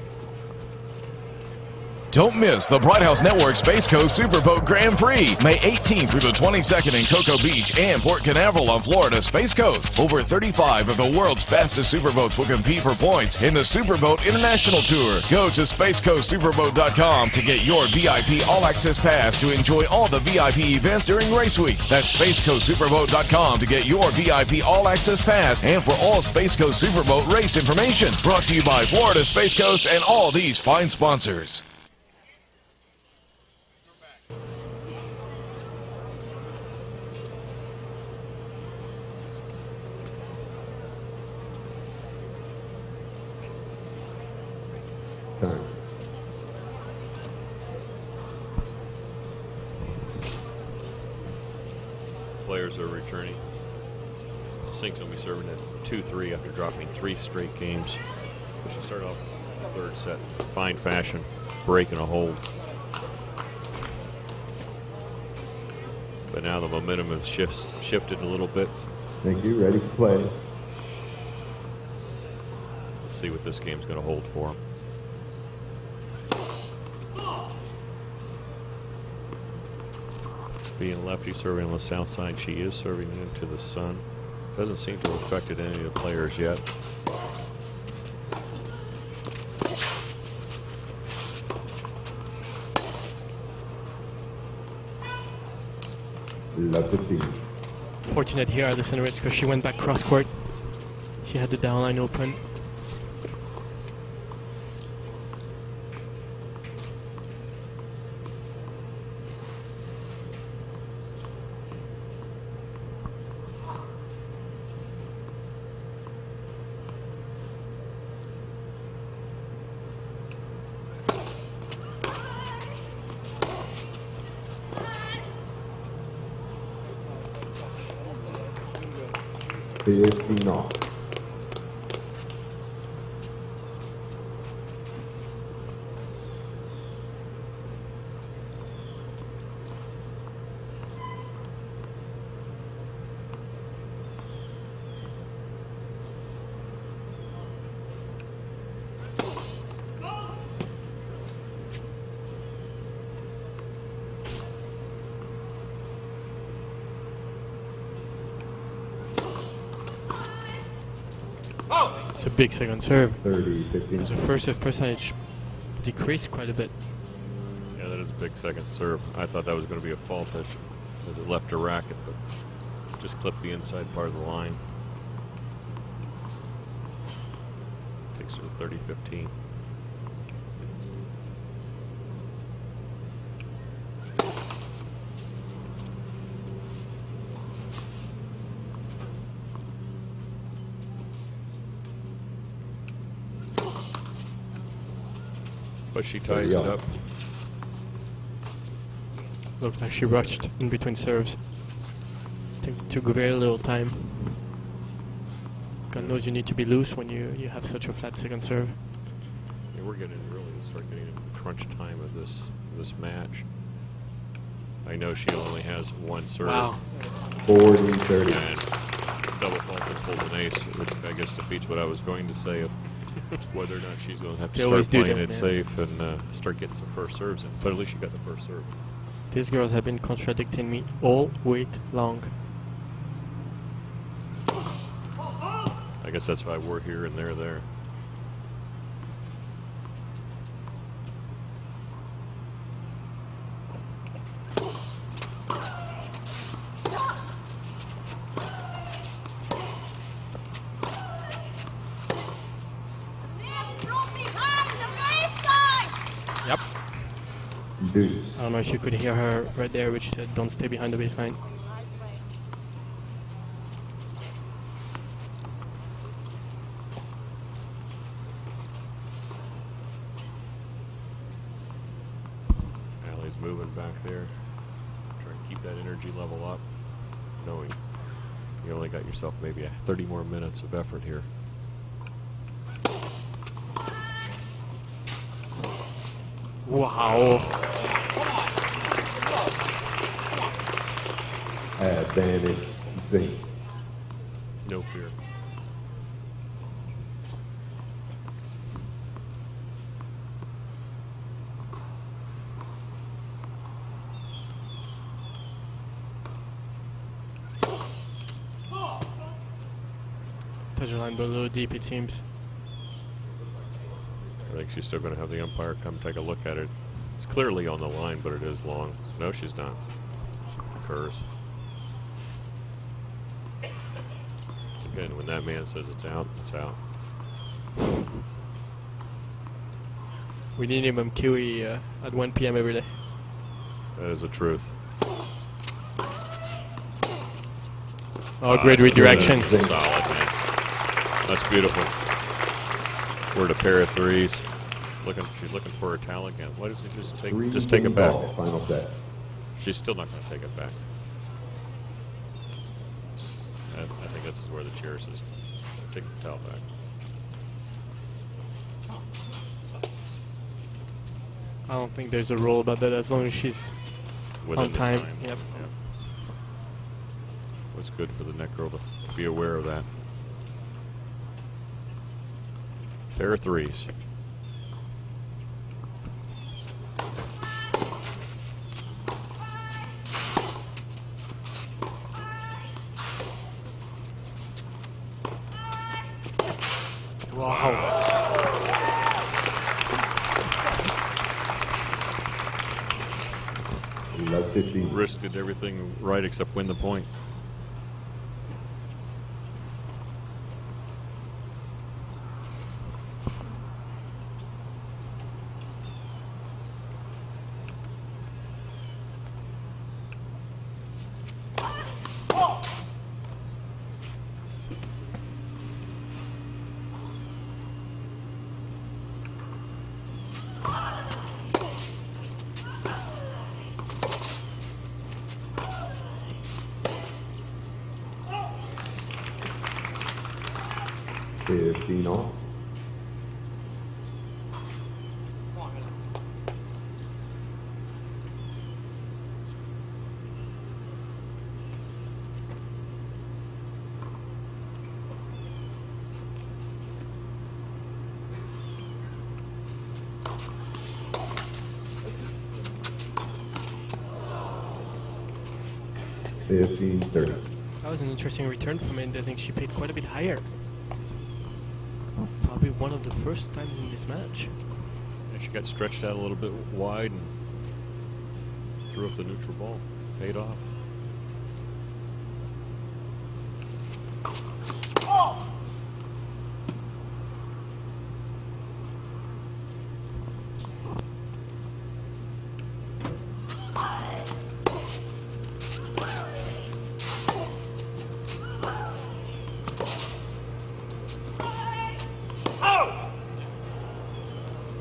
Don't miss the Bright House Network Space Coast Superboat Grand Prix, May 18th through the 22nd in Cocoa Beach and Port Canaveral on Florida's Space Coast. Over 35 of the world's fastest superboats will compete for points in the Superboat International Tour. Go to SpaceCoastSuperboat.com to get your VIP All-Access Pass to enjoy all the VIP events during race week. That's SpaceCoastSuperboat.com to get your VIP All-Access Pass and for all Space Coast Superboat race information. Brought to you by Florida Space Coast and all these fine sponsors. Time. Players are returning. CZINK's going to be serving at 2-3 after dropping 3 straight games. So she started off the third set, fine fashion, breaking a hold. But now the momentum has shifted a little bit. Thank you. Ready to play. Let's see what this game's going to hold for them. Being lefty serving on the south side, she is serving into the sun. Doesn't seem to have affected any of the players yet. Fortunate here, Alison, because she went back cross court. She had the downline open. Not. It's a big second serve. 30-15. The first serve percentage decreased quite a bit. Yeah, that is a big second serve. I thought that was going to be a fault as it left her racket, but just clipped the inside part of the line. Takes her to 30-15. But she ties it up. Looked like she rushed in between serves. Took very little time. God knows you need to be loose when you have such a flat second serve. Yeah, we're getting really start getting into the crunch time of this match. I know she only has one serve. Wow. 40-30. And double fault and pulled an ace, which I guess defeats what I was going to say of whether or not she's going to have to start playing it safe and start getting some first serves in. But at least she got the first serve. These girls have been contradicting me all week long. I guess that's why we're here and they're there. Yep. Deuce. I don't know if you could hear her right there, but she said, "Don't stay behind the baseline." Allie's moving back there. Trying to keep that energy level up, knowing you only got yourself maybe 30 more minutes of effort here. Wow. Advantage Zink. No fear. Touch the line below deep, it seems. I think she's still going to have the umpire come take a look at it. It's clearly on the line, but it is long. No, she's not. She concurs. Again, when that man says it's out, it's out. We need him on Kiwi at 1 p.m. every day. That is the truth. Oh, great redirection. Solid, man. That's beautiful. We're at a pair of threes. She's looking for her towel again. Why doesn't he just take it back? Final set. She's still not going to take it back. I think this is where the chair says, take the towel back. I don't think there's a rule about that as long as she's Within on time. Yep. Yep. It's good for the net girl to be aware of that. Pair of threes. Wow. Love to see. Risk did everything right except win the point. Off. $15-30. That was an interesting return from Melinda. I think she paid quite a bit higher. Probably one of the first times in this match. And she got stretched out a little bit wide and threw up the neutral ball. Paid off.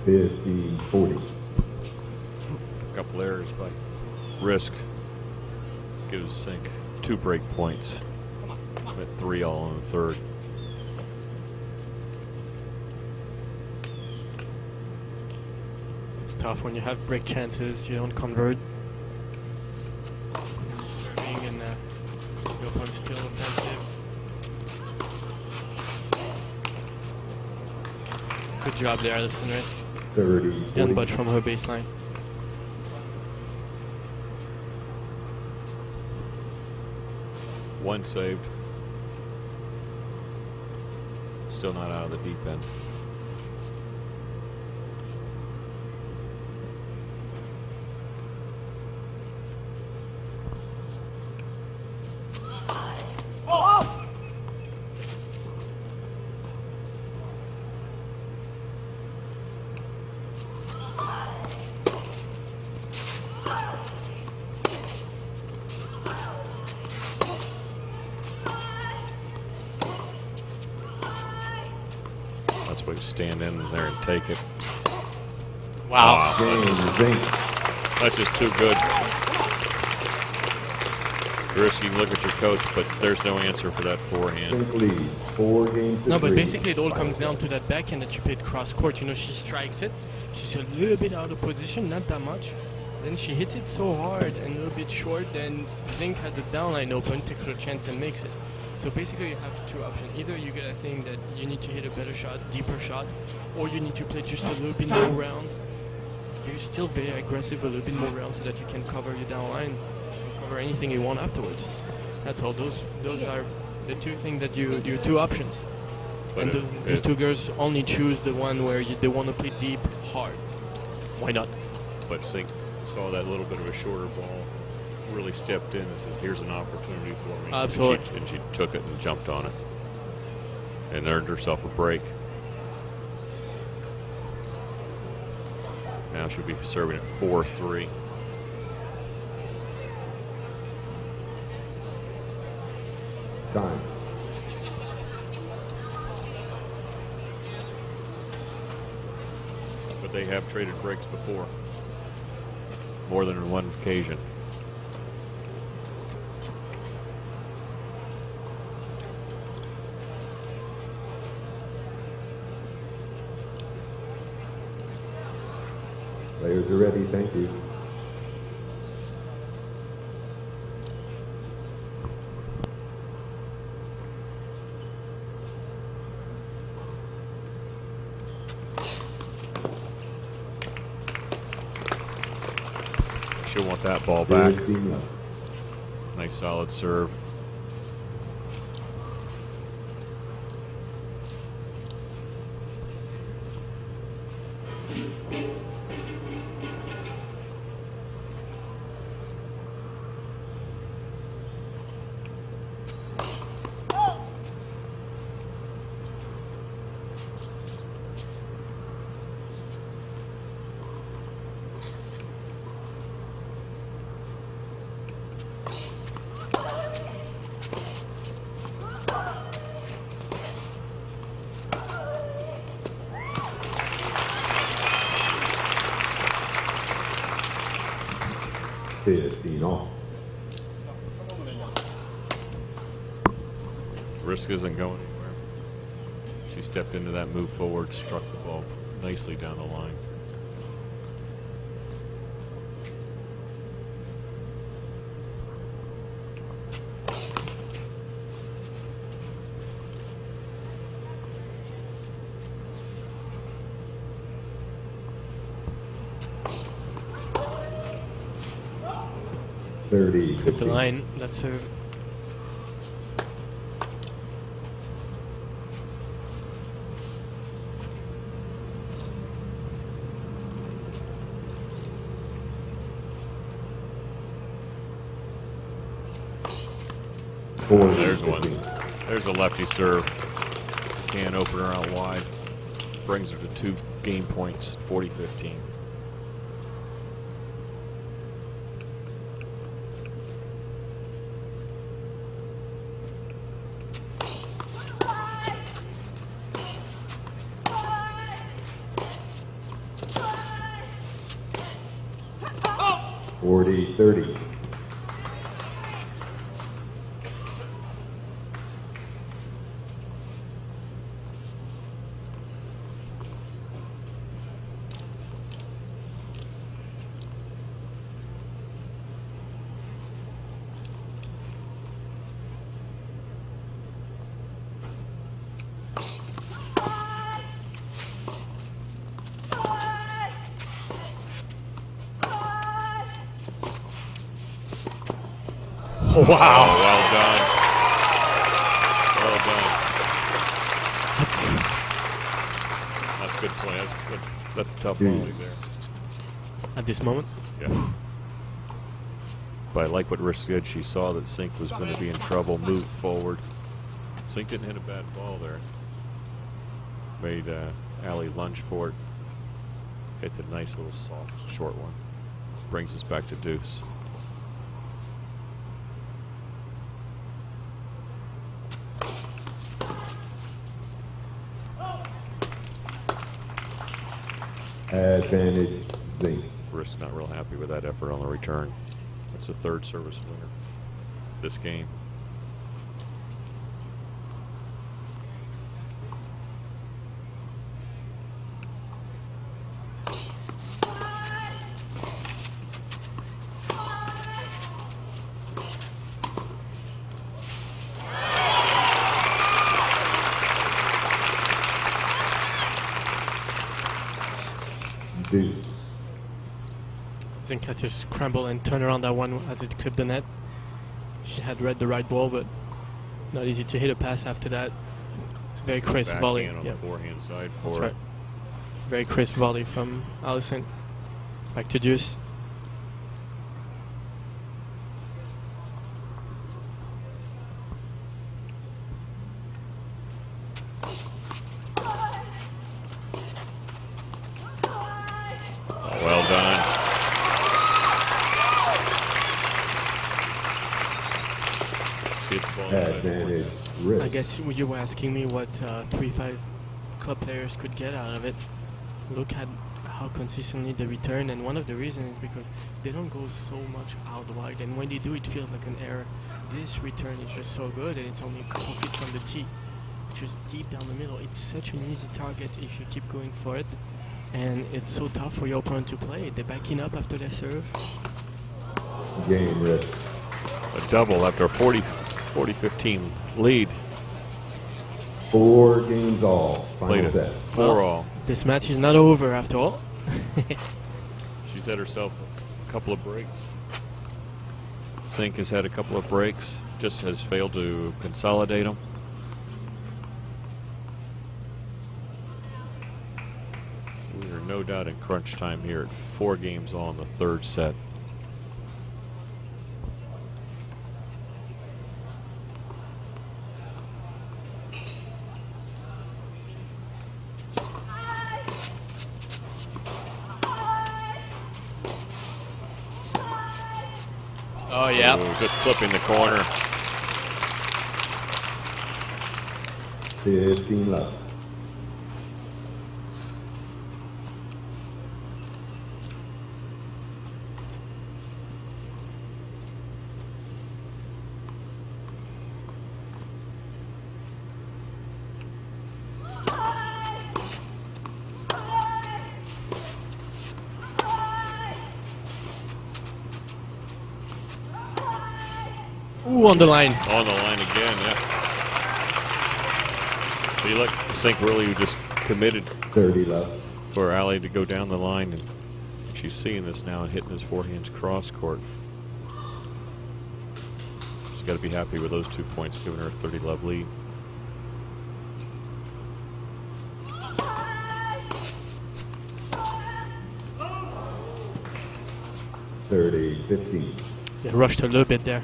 $50-40. A couple errors by Risk gives CZINK 2 break points. At 3 all in the third. It's tough when you have break chances, you don't convert. still offensive. Good job there, Alison Risk. 30. Didn't budge from her baseline. One saved. Still not out of the deep end. That's why you stand in there and take it. Wow. That's just too good. Risk, you can look at your coach, but there's no answer for that forehand. Lead, 4 games to No, but 3. basically it all comes down to that backhand that she played cross court. You know, she strikes it. She's a little bit out of position, not that much. Then she hits it so hard and a little bit short, then Zink has a downline open, takes her chance and makes it. So basically you have two options. Either you get a thing that you need to hit a better shot, deeper shot, or you need to play just a little bit more round. You're still very aggressive, a little bit more round so that you can cover your downline and cover anything you want afterwards. That's all. Those are the two things that your two options. But and these two girls only choose the one where they want to play deep, hard. Why not? But Zink saw that little bit of a shorter ball, really stepped in and says, here's an opportunity for me. Absolutely. And she took it and jumped on it and earned herself a break. Now she'll be serving at 4-3. Time. But they have traded breaks before. More than on one occasion. Players are ready, thank you. She'll want that ball back. Nice solid serve. Risk isn't going anywhere. She stepped into that move forward, struck the ball nicely down the line. Hit the line, that's her. There's one. There's a lefty serve. Can opener out wide. Brings her to 2 game points, 40-15. $40-30. Wow. Well done. Well done. That's a good play. That's a tough volley there. At this moment? Yeah. But I like what Risk did. She saw that CZINK was going to be in trouble, moved forward. CZINK didn't hit a bad ball there. Made Ali lunge for it. Hit the nice little soft, short one. Brings us back to deuce. Advantage, ZINK. Risk not real happy with that effort on the return. That's the third service winner this game. CZINK had to scramble and turn around that one as it clipped the net. She had read the right ball, but not easy to hit a pass after that. It's a very crisp volley. On the forehand side for That's right. Very crisp volley from Alison. Back to deuce. Well done. I guess you were asking me what 3-5 club players could get out of it. Look at how consistently they return, and one of the reasons is because they don't go so much out wide, and when they do, it feels like an error. This return is just so good, and it's only a couple feet from the tee. It's just deep down the middle. It's such an easy target if you keep going for it, and it's so tough for your opponent to play. They're backing up after their serve. Game Risk. A double after a 40-15 lead. 4 games all. Final set. 4 all. This match is not over after all. She's had herself a couple of breaks. CZINK has had a couple of breaks, just has failed to consolidate them. We are no doubt in crunch time here at 4 games all in the third set. Oh, yeah. Ooh, just flipping the corner. 15 left. Ooh, on the line. On the line again, yeah. See, look, CZINK really just committed 30 left for Ali to go down the line, and she's seeing this now and hitting his forehands cross court. She's got to be happy with those 2 points, giving her a 30-love lead. $30-15. Yeah, rushed a little bit there.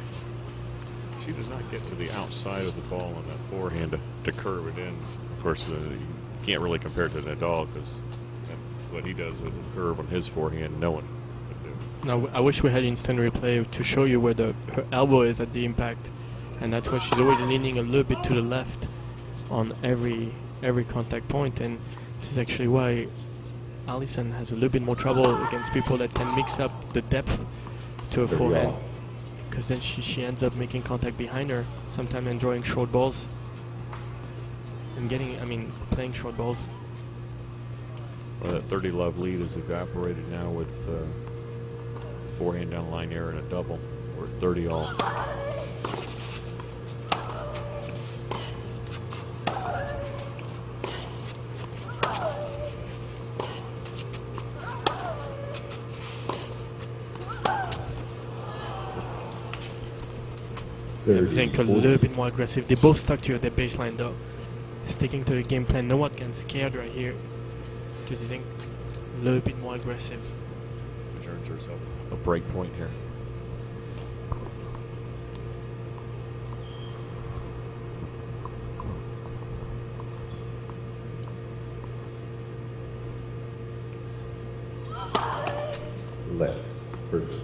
She does not get to the outside of the ball on that forehand to curve it in. Of course, you can't really compare it to Nadal because what he does with the curve on his forehand, no one could do. Now, I wish we had instant replay to show you where her elbow is at the impact, and that's why she's always leaning a little bit to the left on every contact point, and this is actually why Alison has a little bit more trouble against people that can mix up the depth to a forehand. Because then she ends up making contact behind her, sometimes enjoying short balls and playing short balls. Well, that 30-love lead is evaporated now with forehand down line error and a double. We're 30 all. Zinc a little bit more aggressive. They both stuck to their baseline though. Sticking to the game plan. No one can scared right here. Just Zinc a little bit more aggressive. Which earns herself a break point here. Left, first.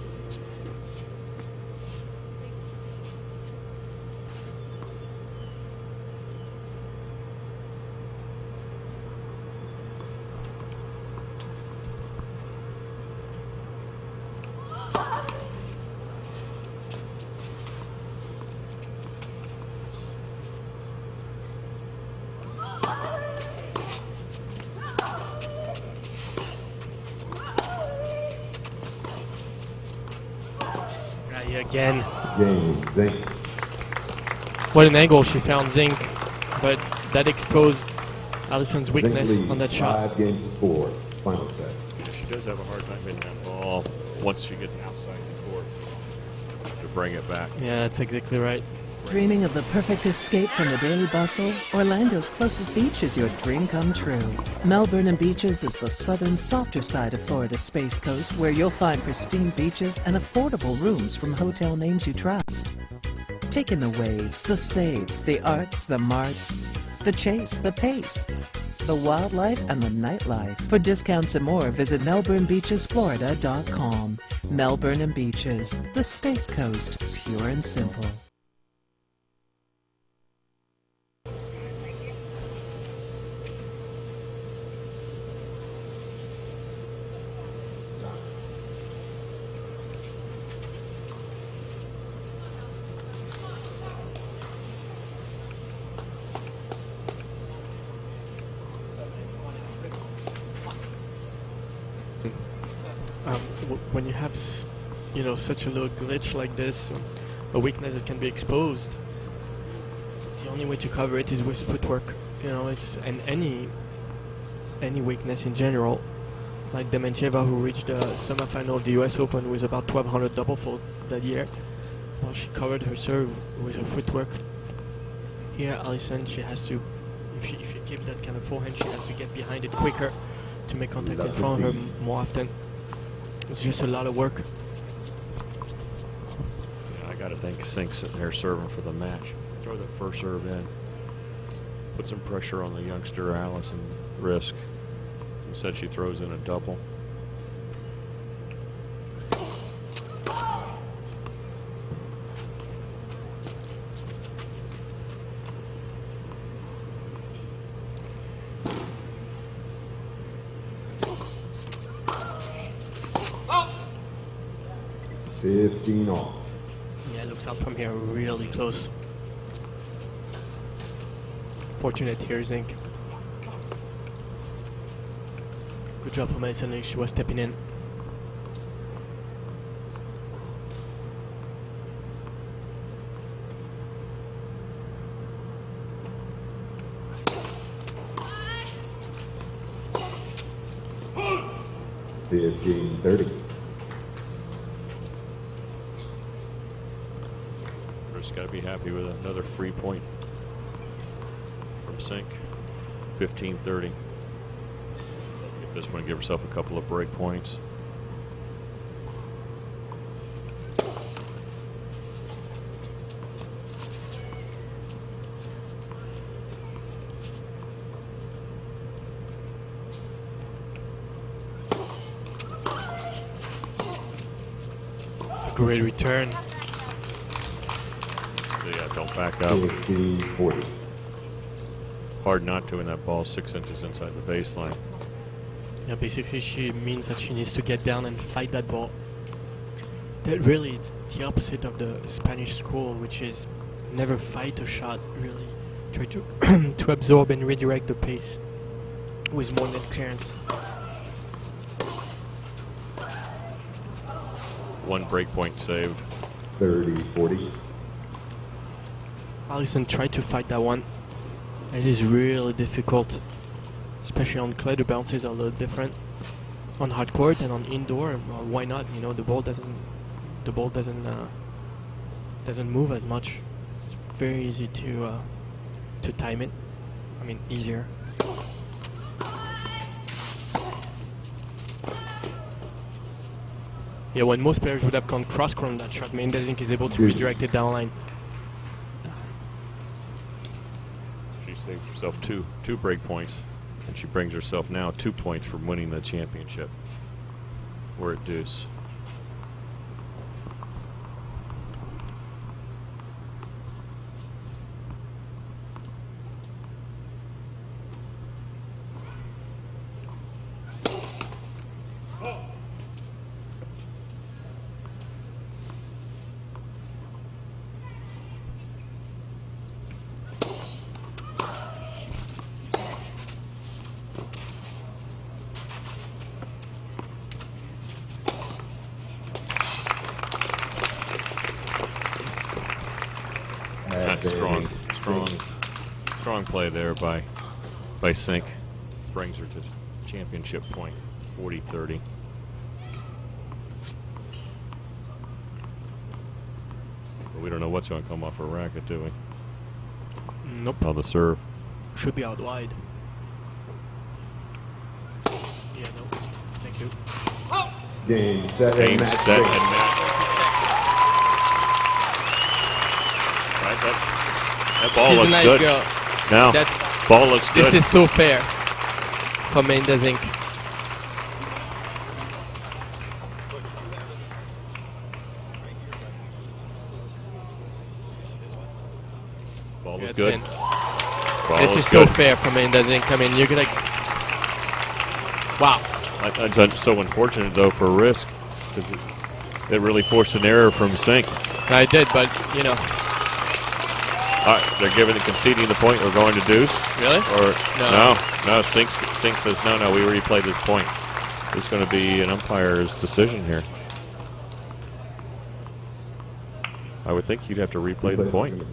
Again. Zinc. What an angle she found Zinc, but that exposed Alison's weakness on that shot. 5 games to 4. Final set. Yeah, she does have a hard time hitting that ball once she gets outside the court to bring it back. Yeah, that's exactly right. Dreaming of the perfect escape from the daily bustle? Orlando's closest beach is your dream come true. Melbourne and Beaches is the southern, softer side of Florida's Space Coast, where you'll find pristine beaches and affordable rooms from hotel names you trust. Take in the waves, the saves, the arts, the marts, the chase, the pace, the wildlife, and the nightlife. For discounts and more, visit melbournebeachesflorida.com. Melbourne and Beaches, the Space Coast, pure and simple. When you have, you know, such a little glitch like this, a weakness that can be exposed, the only way to cover it is with footwork. You know, it's and any weakness in general, like Dementieva, who reached the semifinal of the U.S. Open with about 1,200 double fault that year. Well, she covered her serve with her footwork. Here, Alison, she has to, if she gives that kind of forehand, she has to get behind it quicker to make contact in front of her more often. It's just a lot of work. Yeah, I got to think Zink's sitting there serving for the match. Throw that first serve in. Put some pressure on the youngster, Alison RISKE. Instead, she throws in a double. Off. Yeah, looks out from here really close. Fortunate here, Zinc. Good job from Alison. She was stepping in. $15-30. Got to be happy with another free point from CZINK. 15-30. Get this one, give herself a couple of break points. It's a great return. Yeah, don't back up. 15-40. Hard not to, and that ball 6 inches inside the baseline. Yeah, basically she means that she needs to get down and fight that ball. That really, it's the opposite of the Spanish school, which is never fight a shot, really. Try to to absorb and redirect the pace with more net clearance. One break point saved. 30-40. Alison tried to fight that one. It is really difficult, especially on clay. The bounces are a little different. On hard court and on indoor, why not? You know, the ball doesn't move as much. very easy to time it. I mean, easier. Yeah, when most players would have gone cross-court on that shot, Melinda-Zinc is able to redirect it down line. She saved herself two break points, and she brings herself now 2 points from winning the championship. We're at deuce. Strong play there by CZINK. Brings her to championship point, 40-30. But we don't know what's going to come off her racket, do we? Nope. Oh, the serve. Should be out wide. Yeah, no. Thank you. Game, set, Game, and match. set, and match. Right, that ball She's looks a nice good. girl. Now, ball looks good. This is so fair for Melinda-Zinc. Ball was good. This is so fair for Melinda-Zinc. I mean, you're like, wow. That's so unfortunate though for RISKE, because it really forced an error from CZINK. I did, but you know. They're conceding the point. We're going to deuce. Really? Or no. CZINK says no. We replay this point. It's going to be an umpire's decision here. I would think you'd have to replay the point.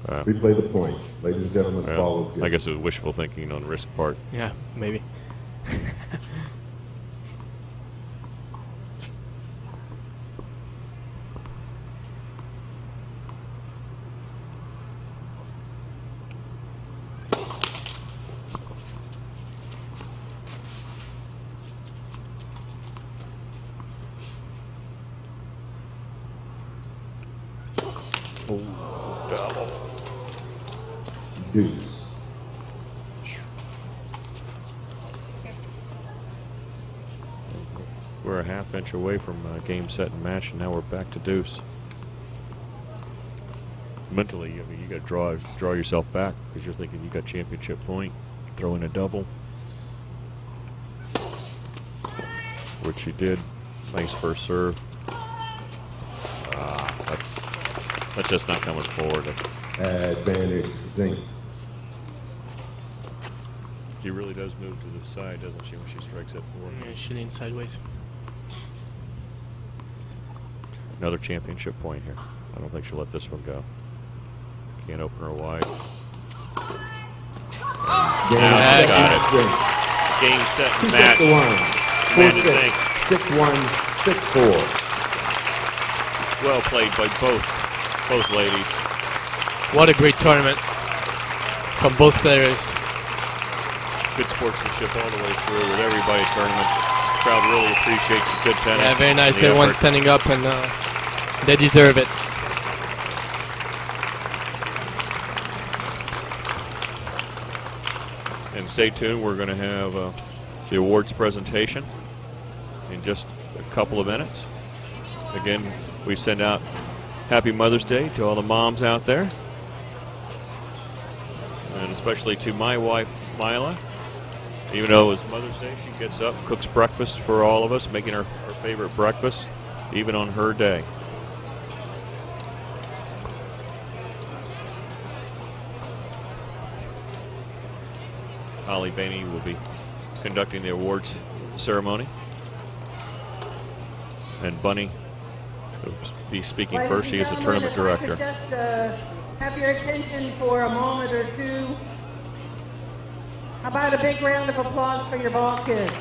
Replay the point, ladies and gentlemen. Ball is good. I guess it was wishful thinking on RISKE part. Yeah, maybe. Deuce. We're a half inch away from game, set, and match, and now we're back to deuce. Mentally, I mean, you got to draw yourself back because you're thinking you got championship point, throw in a double, which she did. Nice first serve. That's just not coming forward. Advantage, CZINK. She really does move to the side, doesn't she, when she strikes at 4? Yeah, she leans sideways. Another championship point here. I don't think she'll let this one go. Can't open her wide. Now she got it. Game, set, and match. 6-1. 6-1, 6-4. Well played by both ladies. What a great tournament from both players. Good sportsmanship all the way through with everybody tournament. The crowd really appreciates the good tennis. Yeah, very nice. Everyone's standing up, and they deserve it. And stay tuned. We're going to have the awards presentation in just a couple of minutes. Again, we send out Happy Mother's Day to all the moms out there. And especially to my wife, Mila. Even though it's Mother's Day, she gets up, cooks breakfast for all of us, making her favorite breakfast, even on her day. Holly Bainey will be conducting the awards ceremony. And Bunny will be speaking first. She is the tournament director. Just have your attention for a moment or two. How about a big round of applause for your ball kids?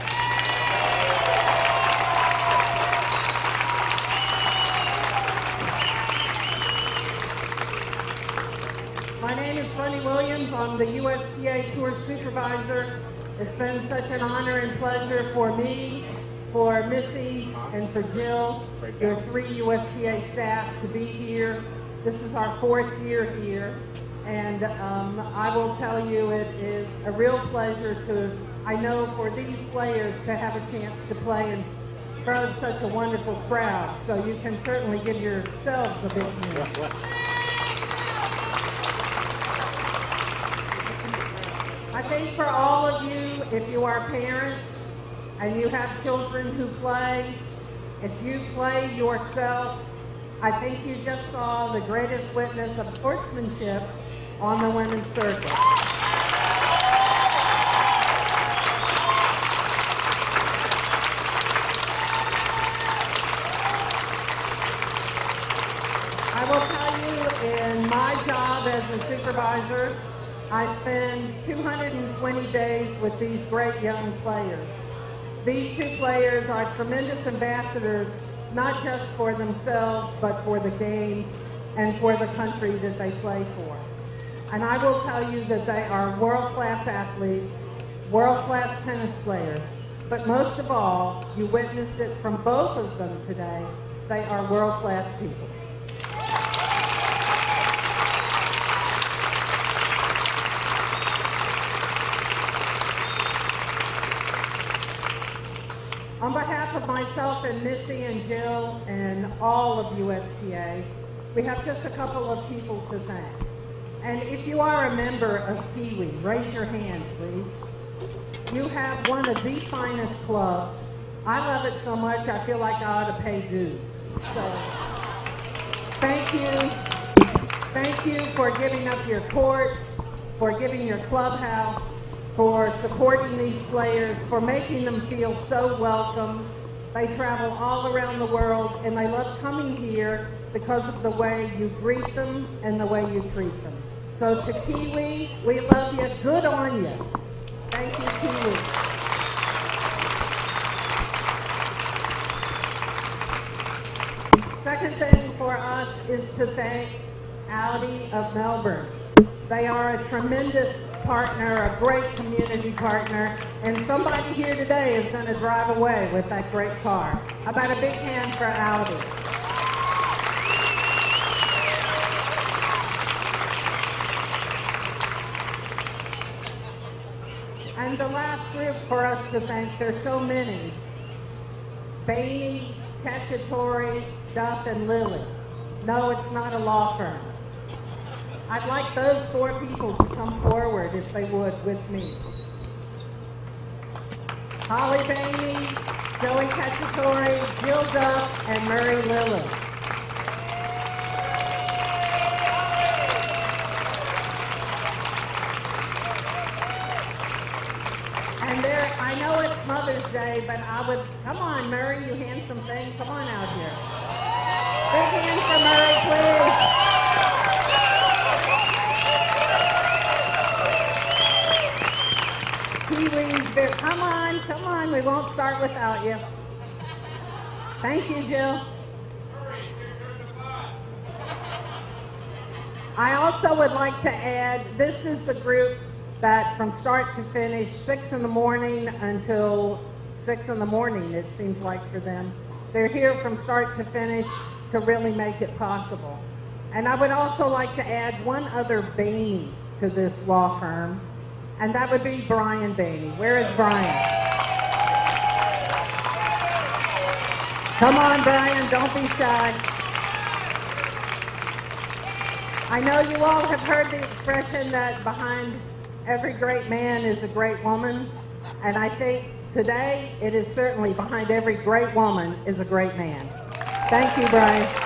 the USTA Tour Supervisor. It's been such an honor and pleasure for me, for Missy, and for Jill, your 3 USTA staff, to be here. This is our 4th year here, and I will tell you it is a real pleasure I know for these players to have a chance to play in front of such a wonderful crowd, so you can certainly give yourselves a big hand. I think for all of you, if you are parents and you have children who play, if you play yourself, I think you just saw the greatest witness of sportsmanship on the women's circuit. I will tell you, in my job as a supervisor, I spend 220 days with these great young players. These 2 players are tremendous ambassadors, not just for themselves, but for the game and for the country that they play for. And I will tell you that they are world-class athletes, world-class tennis players, but most of all, you witnessed it from both of them today, they are world-class people. On behalf of myself and Missy and Jill and all of USTA, we have just a couple of people to thank. And if you are a member of Kiwi, raise your hands, please. You have one of the finest clubs. I love it so much, I feel like I ought to pay dues. So, thank you. Thank you for giving up your courts, for giving your clubhouse, for supporting these players, for making them feel so welcome. They travel all around the world, and they love coming here because of the way you greet them and the way you treat them. So to Kiwi, we love you. Good on you. Thank you, Kiwi. Second thing for us is to thank Audi of Melbourne. They are a tremendous partner, a great community partner, and somebody here today is going to drive away with that great car. How about a big hand for Audi? And the last group for us to thank, there's so many, Bainey, Cacciatore, Duff, and Lilly. No, it's not a law firm. I'd like those 4 people to come forward, if they would, with me. Holly Bainey, Joey Cacciatore, Jill Duff, and Murray Lilly. And there, I know it's Mother's Day, but I would, come on, Murray, you handsome thing, come on out here. Big hand for Murray, please. Kiwis, come on, we won't start without you. Thank you, Jill. I also would like to add, this is the group that from start to finish, 6 in the morning until 6 in the morning, it seems like for them. They're here from start to finish to really make it possible. And I would also like to add one other Bainey to this law firm, and that would be Brian Bainey. Where is Brian? Come on, Brian, don't be shy. I know you all have heard the expression that behind every great man is a great woman, and I think today it is certainly behind every great woman is a great man. Thank you, Brian.